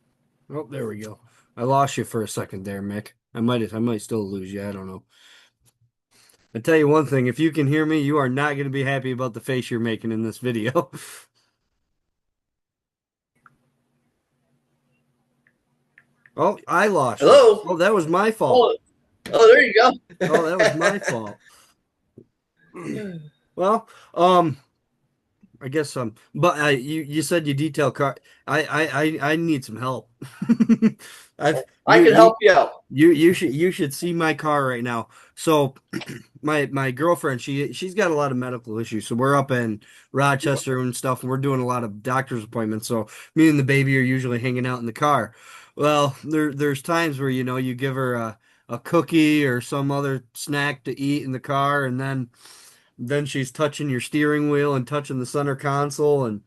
Oh, there we go. I lost you for a second there, Mick. I might still lose you. I don't know. I tell you one thing, if you can hear me, you are not going to be happy about the face you're making in this video. Oh, I lost you. Hello. Oh, that was my fault. Oh, there you go. Oh, that was my fault. Well, I guess but you said you detail car. I need some help. I can help you out. You should see my car right now. So my girlfriend, she's got a lot of medical issues. So we're up in Rochester and stuff, and we're doing a lot of doctor's appointments. So me and the baby are usually hanging out in the car. Well, there's times where you give her a cookie or some other snack to eat in the car, and then she's touching your steering wheel and touching the center console, and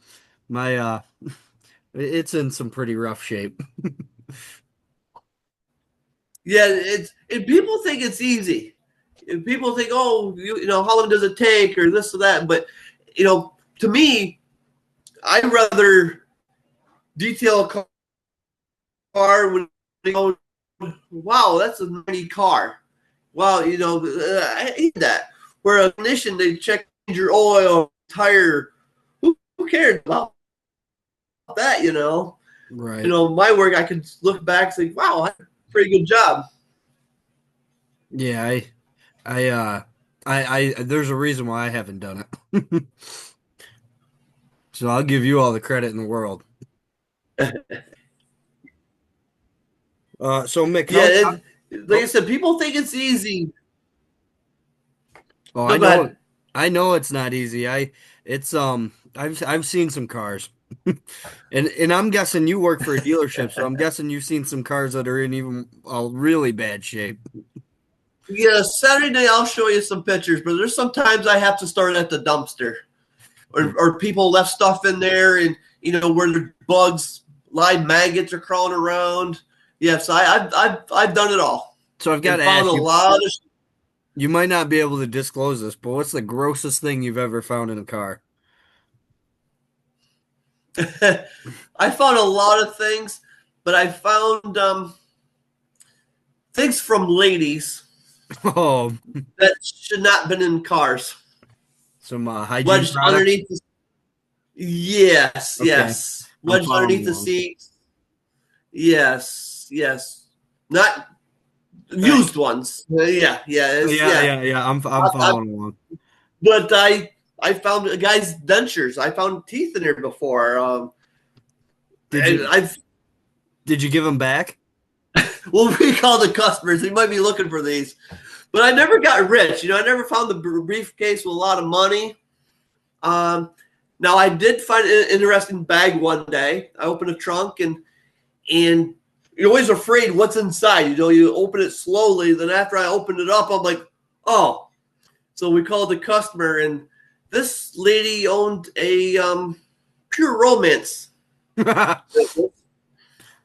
my it's in some pretty rough shape. Yeah, people think it's easy. People think, oh, how long does it take, or this or that. But to me, I'd rather detail a car when wow, that's a nice car. Wow, I hate that. Where a technician, they check your oil, tire. Who cares about that? Right. My work, I could look back and say, wow, I did a pretty good job. Yeah, I there's a reason why I haven't done it. So I'll give you all the credit in the world. So Mick, Yeah, like I said, people think it's easy. oh, No, go ahead. I know it's not easy. I've seen some cars. And I'm guessing you work for a dealership, so I'm guessing you've seen some cars that are in even really bad shape. Yeah, Saturday I'll show you some pictures, but there's sometimes I have to start at the dumpster, or people left stuff in there, and where the bugs, live maggots are crawling around. Yes, I've done it all. So I've got to found ask a you. lot of. You might not be able to disclose this, but what's the grossest thing you've ever found in a car? I found a lot of things, but I found things from ladies Oh, that should not have been in cars. some hygiene Wedged products? underneath the yes, Okay. yes. I'm Wedged following underneath the along. seats. Yes. Not used ones. Yeah. Yeah. I'm following along. But I found a guy's dentures. I found teeth in there before. Did you give them back? Well, we call the customers. They might be looking for these. But I never got rich. I never found the briefcase with a lot of money. Now, I did find an interesting bag one day. I opened a trunk, and you're always afraid what's inside. You open it slowly. Then after I opened it up, I'm like, oh. So we called the customer, and this lady owned a Pure Romance.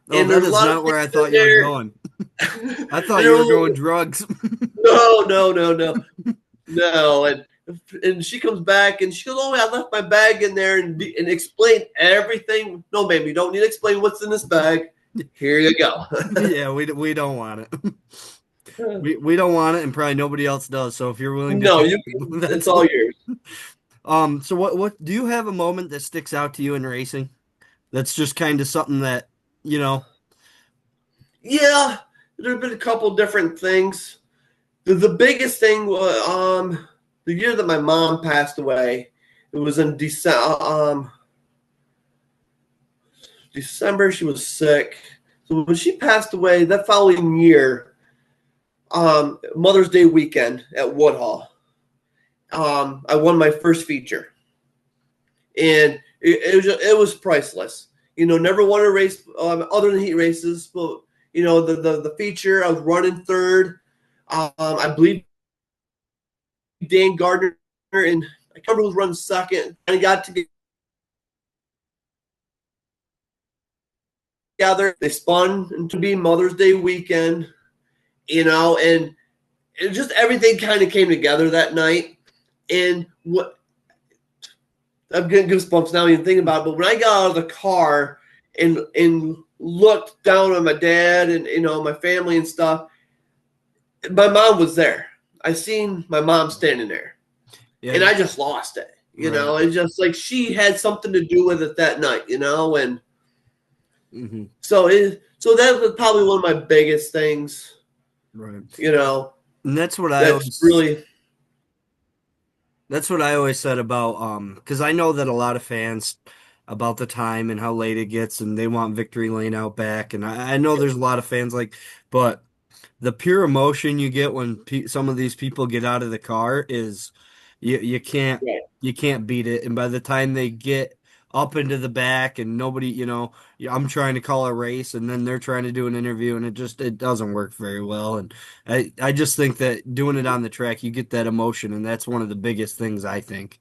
Oh, that is not where I thought you were going. I thought you were going drugs. No. And she comes back and she goes, "Oh, I left my bag in there," and explain everything. No, ma'am, you don't need to explain what's in this bag. Here you go. Yeah, we don't want it. We don't want it, and probably nobody else does. So if you're willing to, it's all yours. So what do you have a moment that sticks out to you in racing That's just kind of something that, you know. Yeah, there's been a couple different things. The biggest thing was the year that my mom passed away. It was in December. She was sick. So when she passed away, that following year, Mother's Day weekend at Woodhall, I won my first feature, and it was priceless. Never won a race other than heat races, but the feature I was running third. I believe Dan Gardner and I can't remember who was running second. I got together. They spun into be Mother's Day weekend, and it just everything kind of came together that night. And what I'm getting goosebumps now even thinking about it. But when I got out of the car and looked down on my dad and my family and stuff, my mom was there. I seen my mom standing there, and I just lost it. It's just like she had something to do with it that night. And so that was probably one of my biggest things. Right. And that's what That's what I always said about because I know that a lot of fans about the time and how late it gets and they want Victory Lane out back, and I know there's a lot of fans but the pure emotion you get when some of these people get out of the car is you can't you can't beat it. And by the time they get up into the back and nobody, I'm trying to call a race and then they're trying to do an interview and it doesn't work very well. And I just think that doing it on the track, you get that emotion, and that's one of the biggest things I think.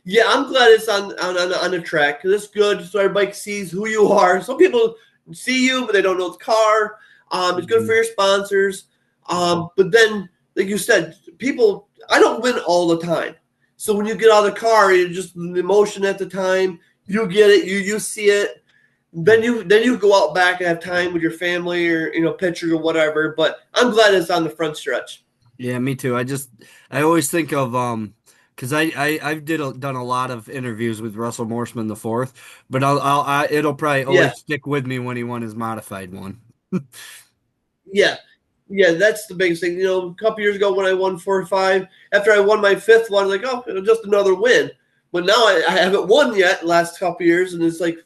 Yeah, I'm glad it's on the track because it's good so everybody sees who you are. Some people see you, but they don't know the car. It's good for your sponsors. But then, like you said, people, I don't win all the time. So when you get out of the car, you just the emotion at the time, you get it, you see it. Then you go out back and have time with your family or pictures or whatever. But I'm glad it's on the front stretch. Yeah, me too. I always think of because I've done a lot of interviews with Russell Morseman the fourth, but it'll probably always stick with me when he won his modified one. Yeah. Yeah, that's the biggest thing. A couple years ago when I won 4-5, after I won my fifth one, like, oh, just another win. But now I haven't won yet last couple years, and it's like,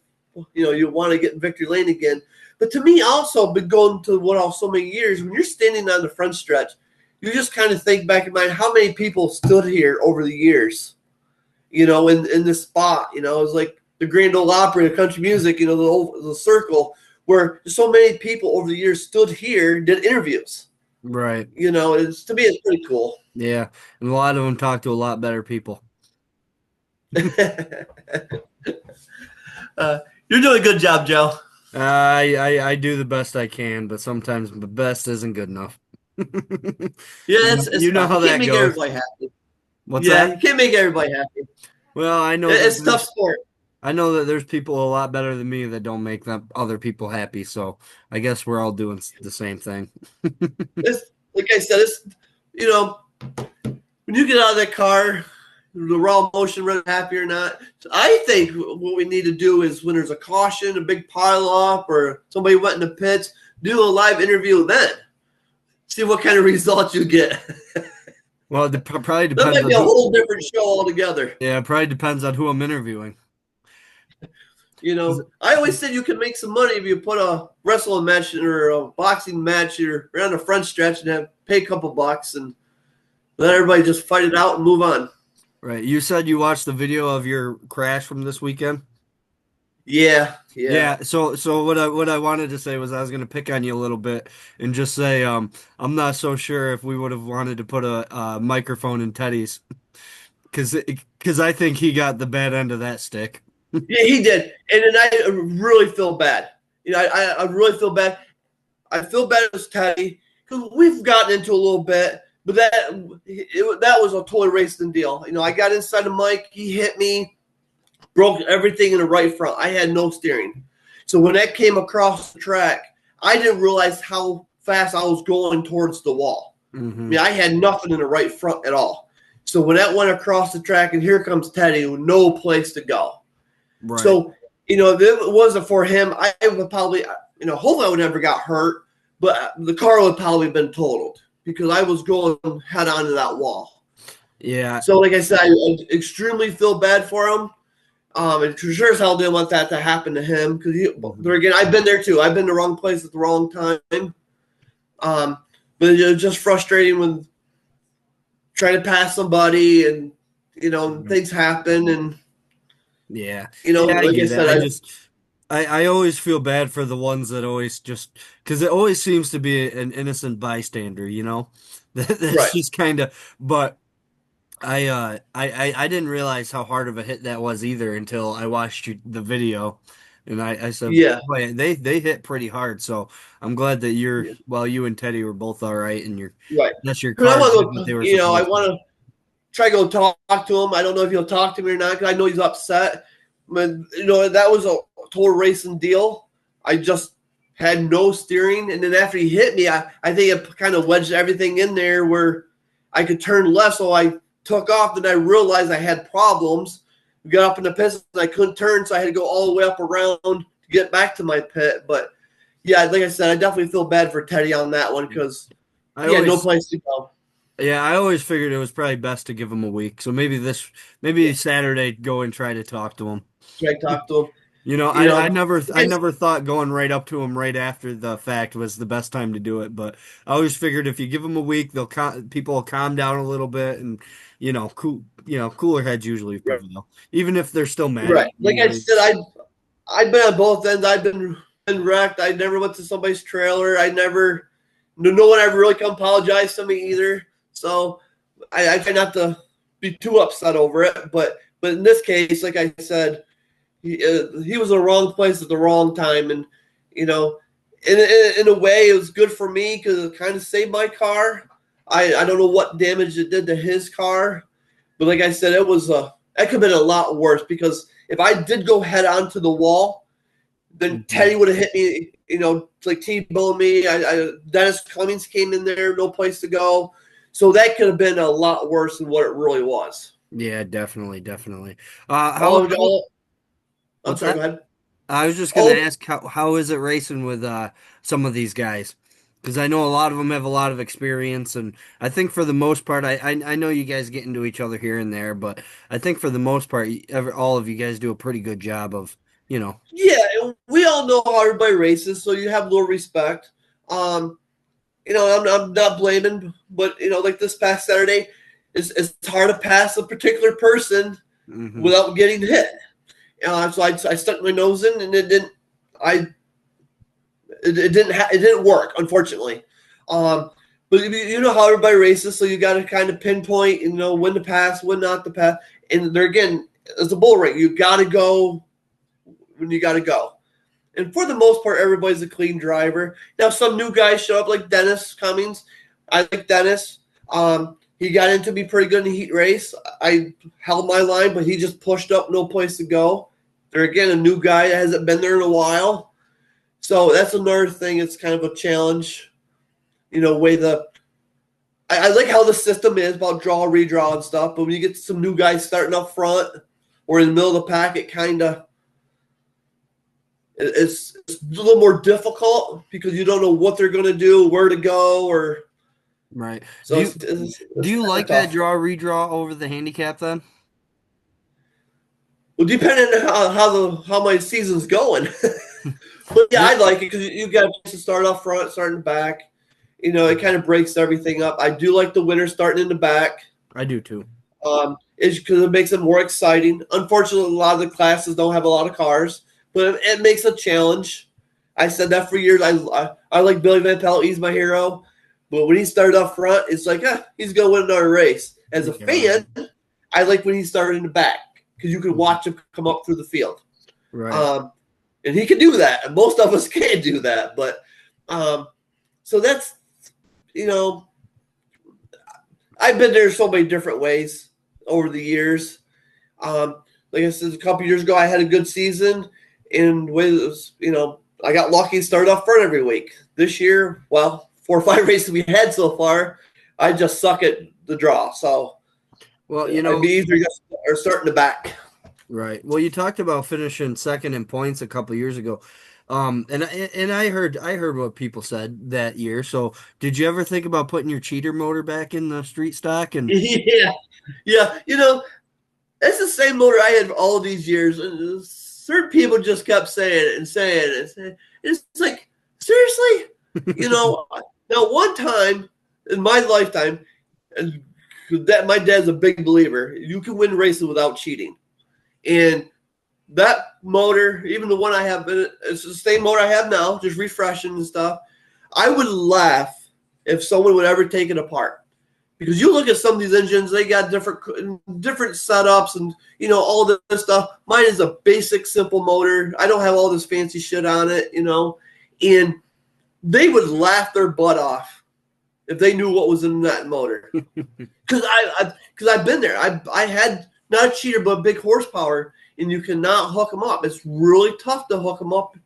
you want to get in victory lane again. But to me, also, been going to Woodhall so many years, when you're standing on the front stretch, you just kind of think back in mind how many people stood here over the years, in this spot. It was like the Grand Ole Opry of country music, the circle, where so many people over the years stood here, did interviews. Right. To me, it's pretty cool. Yeah, and a lot of them talk to a lot better people. You're doing a good job, Joe. I do the best I can, but sometimes the best isn't good enough. Yeah, it's how that goes. Everybody happy. What's that? You can't make everybody happy. Well, I know it's a tough sport. I know that there's people a lot better than me that don't make other people happy. So I guess we're all doing the same thing. Like I said, when you get out of that car, the raw emotion, whether happy or not. So I think what we need to do is when there's a caution, a big pile up, or somebody went in the pits, do a live interview then. See what kind of results you get. Well, it probably depends. That might be a whole different show altogether. Yeah, it probably depends on who I'm interviewing. I always said you can make some money if you put a wrestling match or a boxing match or around the front stretch and pay a couple bucks and let everybody just fight it out and move on. Right. You said you watched the video of your crash from this weekend? Yeah. So what I wanted to say was I was going to pick on you a little bit and just say I'm not so sure if we would have wanted to put a microphone in Teddy's because I think he got the bad end of that stick. Yeah, he did, and then I really feel bad. I really feel bad. I feel bad as Teddy because we've gotten into a little bit, but that was a totally racing deal. I got inside the mic, he hit me, broke everything in the right front. I had no steering, so when that came across the track, I didn't realize how fast I was going towards the wall. Mm-hmm. I had nothing in the right front at all. So when that went across the track, and here comes Teddy with no place to go. Right. So, if it wasn't for him, I would probably, hopefully I would never got hurt, but the car would probably been totaled because I was going head on to that wall. Yeah. So, like I said, I extremely feel bad for him. And for sure as hell didn't want that to happen to him because again, I've been there too. I've been in the wrong place at the wrong time. But it was just frustrating when trying to pass somebody and things happen and Yeah. I like I get said, it. I always feel bad for the ones that always just because it always seems to be an innocent bystander, That's right. just kind of. But I didn't realize how hard of a hit that was either until I watched the video, and I said, Yeah. boy, they hit pretty hard. So I'm glad that Yeah. you and Teddy were both all right, and Right. that's your Because I car did want what to they were I supposed to. want to try to go talk to him. I don't know if he'll talk to me or not because I know he's upset. But that was a total racing deal. I just had no steering, and then after he hit me, I think it kind of wedged everything in there where I could turn left. So I took off. Then I realized I had problems. We got up in the pits, and I couldn't turn, so I had to go all the way up around to get back to my pit. But yeah, like I said, I definitely feel bad for Teddy on that one because he had no place to go. Yeah, I always figured it was probably best to give him a week. So maybe Saturday, go and try to talk to him. Try to talk to him. I never thought going right up to him right after the fact was the best time to do it. But I always figured if you give them a week, people will calm down a little bit, and cooler heads usually Right. prevail, even if they're still mad Right. at you. Like I said, I've been on both ends. I've been wrecked. I never went to somebody's trailer. No one ever really come apologize to me either. So I try not to be too upset over it. But in this case, like I said, he was in the wrong place at the wrong time, and in a way, it was good for me because it kind of saved my car. I don't know what damage it did to his car, but like I said, it could have been a lot worse because if I did go head on to the wall, then Teddy would have hit me, like T-bone me. Dennis Cummings came in there, no place to go. So that could have been a lot worse than what it really was. Yeah, definitely. I'm What's sorry, that? go ahead. I was just gonna ask how is it racing with some of these guys? Because I know a lot of them have a lot of experience, and I think for the most part, I know you guys get into each other here and there, but I think for the most part, all of you guys do a pretty good job of, Yeah, we all know how everybody races, so you have a little respect. I'm not blaming, but like this past Saturday, it's hard to pass a particular person without getting hit. So I stuck my nose in, and it didn't. It didn't work, unfortunately. But you know how everybody races, so you got to kind of pinpoint, when to pass, when not to pass. And there again, it's a bull ring. You got to go when you got to go. And for the most part, everybody's a clean driver. Now, some new guys show up, like Dennis Cummings. I like Dennis. He got into me pretty good in the heat race. I held my line, but he just pushed up, no place to go. There again, a new guy that hasn't been there in a while. So that's another thing. It's kind of a challenge, I like how the system is about draw, redraw, and stuff. But when you get some new guys starting up front or in the middle of the pack, it's a little more difficult because you don't know what they're going to do, where to go, or right. So do you like tough. that draw redraw over the handicap then? Well, depending on how my season's going. But yeah, I like it because you got to start off front, starting back. It kind of breaks everything up. I do like the winner starting in the back. I do too. It's because it makes it more exciting. Unfortunately, a lot of the classes don't have a lot of cars, but it makes a challenge. I said that for years. I like Billy Van Pelt. He's my hero. But when he started up front, it's like, he's going to win another race. As a fan, I like when he started in the back because you can watch him come up through the field. Right. And he can do that. And most of us can't do that. But so that's, I've been there so many different ways over the years. Like I said, a couple years ago, I had a good season. And I got lucky and started off front every week. This year, 4 or 5 races we had so far, I just suck at the draw. So, well, it'd be easier or starting the back. Right. Well, you talked about finishing second in points a couple years ago. And I heard what people said that year. So did you ever think about putting your cheater motor back in the street stock? And Yeah, yeah. It's the same motor I had all these years, and certain people just kept saying it and saying it. And saying it. It's like, seriously? Now one time in my lifetime, and that my dad's a big believer, you can win races without cheating. And that motor, even the one I have, it's the same motor I have now, just refreshing and stuff. I would laugh if someone would ever take it apart. Because you look at some of these engines, they got different setups and all this stuff. Mine is a basic, simple motor. I don't have all this fancy shit on it, and they would laugh their butt off if they knew what was in that motor. Because I've been there. I had not a cheater but big horsepower, and you cannot hook them up. It's really tough to hook them up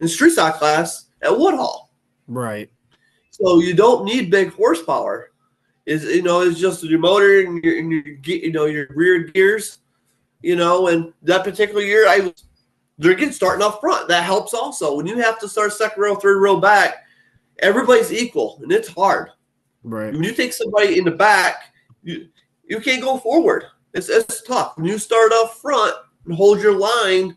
in street stock class at Woodhall. right. So you don't need big horsepower. It's just your motor and your rear gears, and that particular year I was drinking starting up front. That helps also. When you have to start second row, third row back, everybody's equal and it's hard. Right. When you take somebody in the back, you can't go forward. It's tough. When you start up front and hold your line,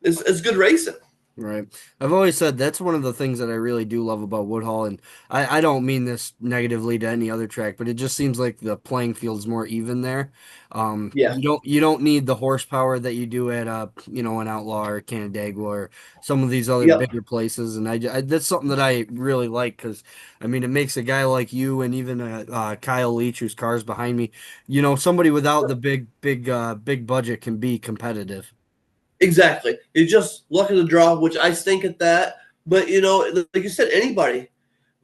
it's good racing. Right. I've always said that's one of the things that I really do love about Woodhall, and I don't mean this negatively to any other track, but it just seems like the playing field's more even there. Yeah. You don't need the horsepower that you do at an Outlaw or Canandaigua or some of these other Yep. bigger places, and I that's something that I really like because I mean it makes a guy like you and even Kyle Leach, whose car's behind me, somebody without the big budget can be competitive. Exactly. You just luck of the draw, which I stink at that. But like you said, anybody.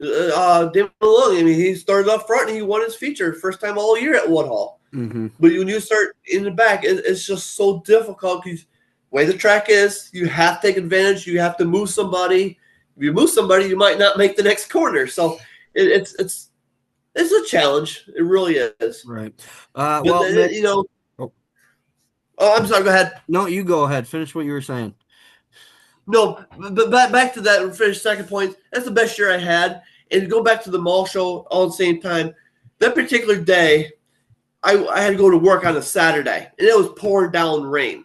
David Maloney, I mean, he started up front and he won his feature first time all year at Woodhall. Mm-hmm. But when you start in the back, it's just so difficult because the way the track is, you have to take advantage. You have to move somebody. If you move somebody, you might not make the next corner. So it's a challenge. It really is. Right. But Well, then, Mick, oh, oh, I'm sorry. Go ahead. no, you go ahead. Finish what you were saying. No, but back to that and finish second point. That's the best year I had. And to go back to the mall show all at the same time, that particular day, I had to go to work on a Saturday, and it was pouring down rain.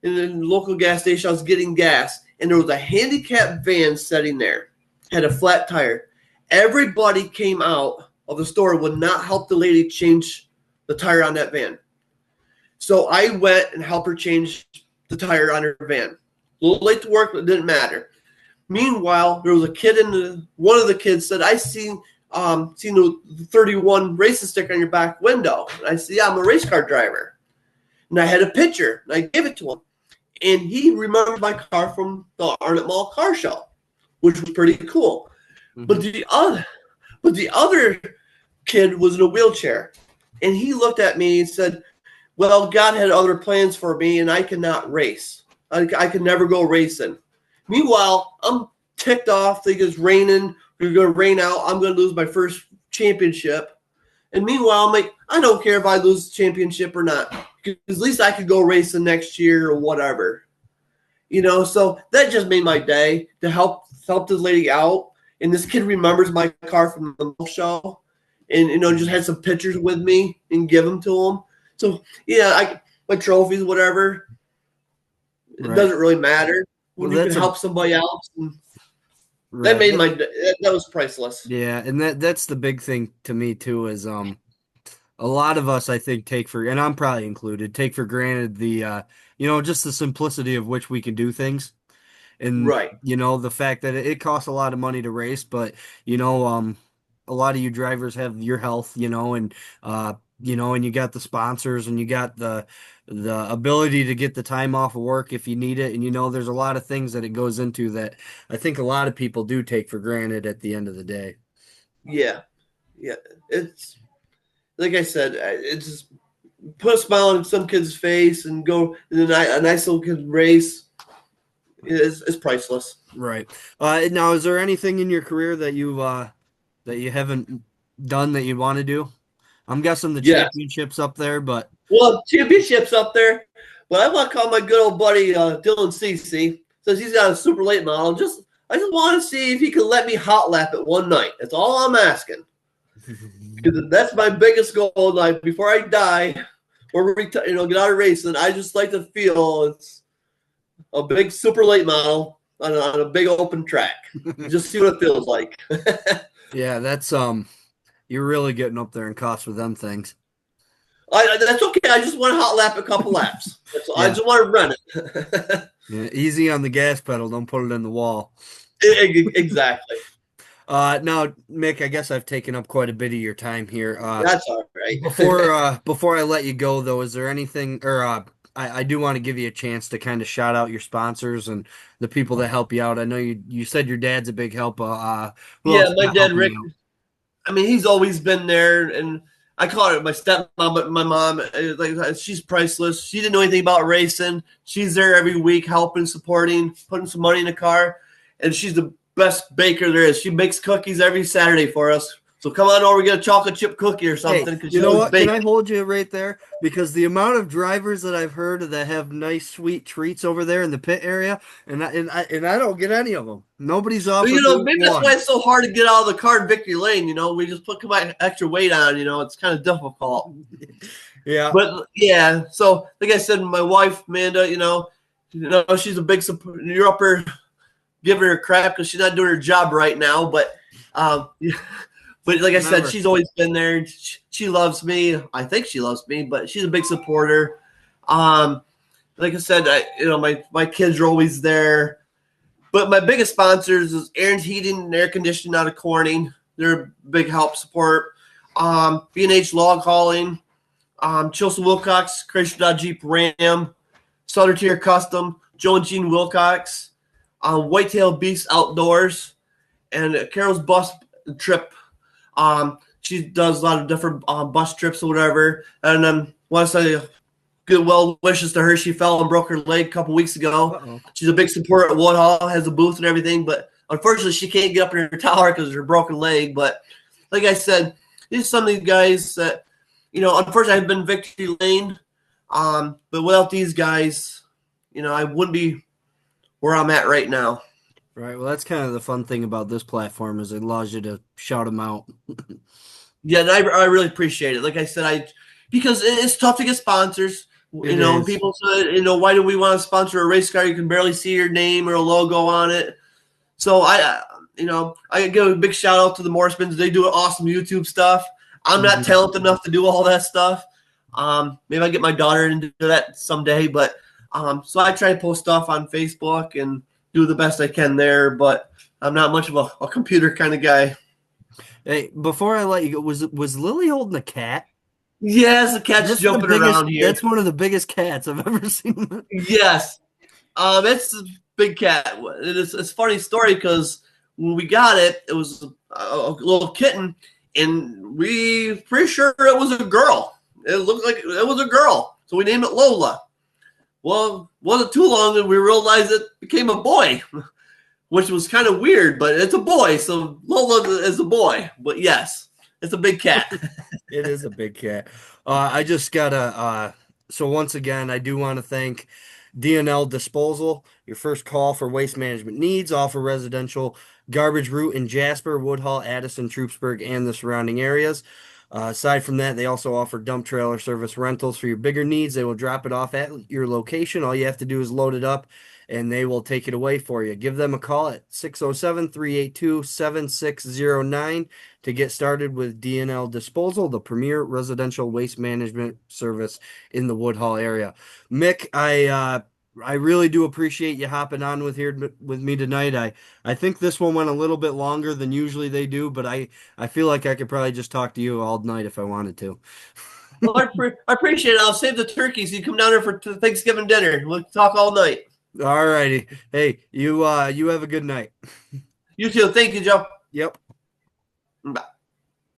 And then the local gas station, I was getting gas, and there was a handicapped van sitting there, had a flat tire. Everybody came out of the store, would not help the lady change the tire on that van. So I went and helped her change the tire on her van. A little late to work, but it didn't matter. Meanwhile, there was a kid one of the kids said, I seen the 31 racing sticker on your back window. And I said, yeah, I'm a race car driver. And I had a picture, and I gave it to him. And he remembered my car from the Arnott Mall car show, which was pretty cool. Mm-hmm. But the other kid was in a wheelchair. And he looked at me and said, well, God had other plans for me, and I cannot race. I could never go racing. Meanwhile, I'm ticked off. Think it's raining. We're going to rain out. I'm going to lose my first championship. And meanwhile, I'm like, I don't care if I lose the championship or not. Because at least I could go racing next year or whatever. So that just made my day to help this lady out. And this kid remembers my car from the mall show. And, just had some pictures with me and give them to him. So, yeah, my trophies, whatever. It doesn't really matter. When you can help somebody else. Right. That made that was priceless. Yeah, and that's the big thing to me too is a lot of us I think take for, and I'm probably included, take for granted the just the simplicity of which we can do things. And right. The fact that it costs a lot of money to race, but a lot of you drivers have your health, and and you got the sponsors and you got the ability to get the time off of work if you need it. And, there's a lot of things that it goes into that I think a lot of people do take for granted at the end of the day. Yeah. Yeah. It's like I said, it's just put a smile on some kid's face and go, and then a nice little kid race is priceless. Right. Now, is there anything in your career that you haven't done that you want to do? I'm guessing the championships up there, but championships up there. But I want to call my good old buddy Dylan Cece, since he's got a super late model. I just want to see if he can let me hot lap it one night. That's all I'm asking. Because that's my biggest goal in life. Before I die or get out of racing, I just like to feel it's a big super late model on a big open track. Just see what it feels like. Yeah, that's you're really getting up there in cost with them things. That's okay. I just want to hot lap a couple laps. Yeah. I just want to run it. Yeah, easy on the gas pedal. Don't put it in the wall. Exactly. Now, Mick, I guess I've taken up quite a bit of your time here. That's all right. Before I let you go, though, is there anything, or I do want to give you a chance to kind of shout out your sponsors and the people that help you out. I know you said your dad's a big help. Who else My dad, helping Rick. you out? I mean, he's always been there, and I call her my stepmom, but my mom, she's priceless. She didn't know anything about racing. She's there every week, helping, supporting, putting some money in the car, and she's the best baker there is. She makes cookies every Saturday for us. So come on over, get a chocolate chip cookie or something. Hey, you know what? Can I hold you right there? Because the amount of drivers that I've heard that have nice, sweet treats over there in the pit area, and I don't get any of them. Nobody's offered. Maybe that's why it's so hard to get out of the car in victory lane. We just put extra weight on. It's kind of difficult. Yeah. But yeah, so like I said, my wife Amanda, she's a big support. You're up here giving her crap because she's not doing her job right now, but. But like I said, she's always been there. She loves me. I think she loves me, but she's a big supporter. Like I said, my kids are always there. But my biggest sponsors is Aaron's Heating and Air Conditioning out of Corning. They're a big help support. B&H Log Hauling, Chilson Wilcox, Chrysler Dodge Jeep Ram, Sutter Tier Custom, Joe and Jean Wilcox, Whitetail Beast Outdoors, and Carol's Bus Trip. She does a lot of different bus trips or whatever. And then want to say good well wishes to her. She fell and broke her leg a couple weeks ago. Uh-oh. She's a big supporter at Woodhall, has a booth and everything. But unfortunately, she can't get up in her tower because of her broken leg. But like I said, these are some of these guys that, unfortunately, I've been victory lane. But without these guys, I wouldn't be where I'm at right now. Right. Well, that's kind of the fun thing about this platform is it allows you to shout them out. Yeah, and I really appreciate it. Like I said, because it's tough to get sponsors. People say, why do we want to sponsor a race car? You can barely see your name or a logo on it. So I give a big shout out to the Morsemans. They do awesome YouTube stuff. I'm not talented enough to do all that stuff. Maybe I get my daughter into that someday. But so I try to post stuff on Facebook and do the best I can there, but I'm not much of a computer kind of guy. Hey, before I let you go, was Lily holding a cat? Yes, the cat's jumping around here. That's one of the biggest cats I've ever seen. Yes. It's a big cat. It's a funny story because when we got it, it was a little kitten, and we pretty sure it was a girl. It looked like it was a girl, so we named it Lola. Well, wasn't too long and we realized it became a boy, which was kind of weird, but it's a boy, so Lola is a boy. But yes, it's a big cat. It is a big cat. I just gotta so once again, I do want to thank D&L Disposal, your first call for waste management needs, offer residential garbage route in Jasper, Woodhall, Addison, Troopsburg, and the surrounding areas. Aside from that, they also offer dump trailer service rentals for your bigger needs. They will drop it off at your location. All you have to do is load it up, and they will take it away for you. Give them a call at 607-382-7609 to get started with D&L Disposal, the premier residential waste management service in the Woodhall area. Mick, I really do appreciate you hopping on with me tonight. I think this one went a little bit longer than usually they do, but I feel like I could probably just talk to you all night if I wanted to. Well, I appreciate it. I'll save the turkeys. You come down here for Thanksgiving dinner. We'll talk all night. All righty. Hey, you have a good night. You too. Thank you, Joe. Yep. Bye.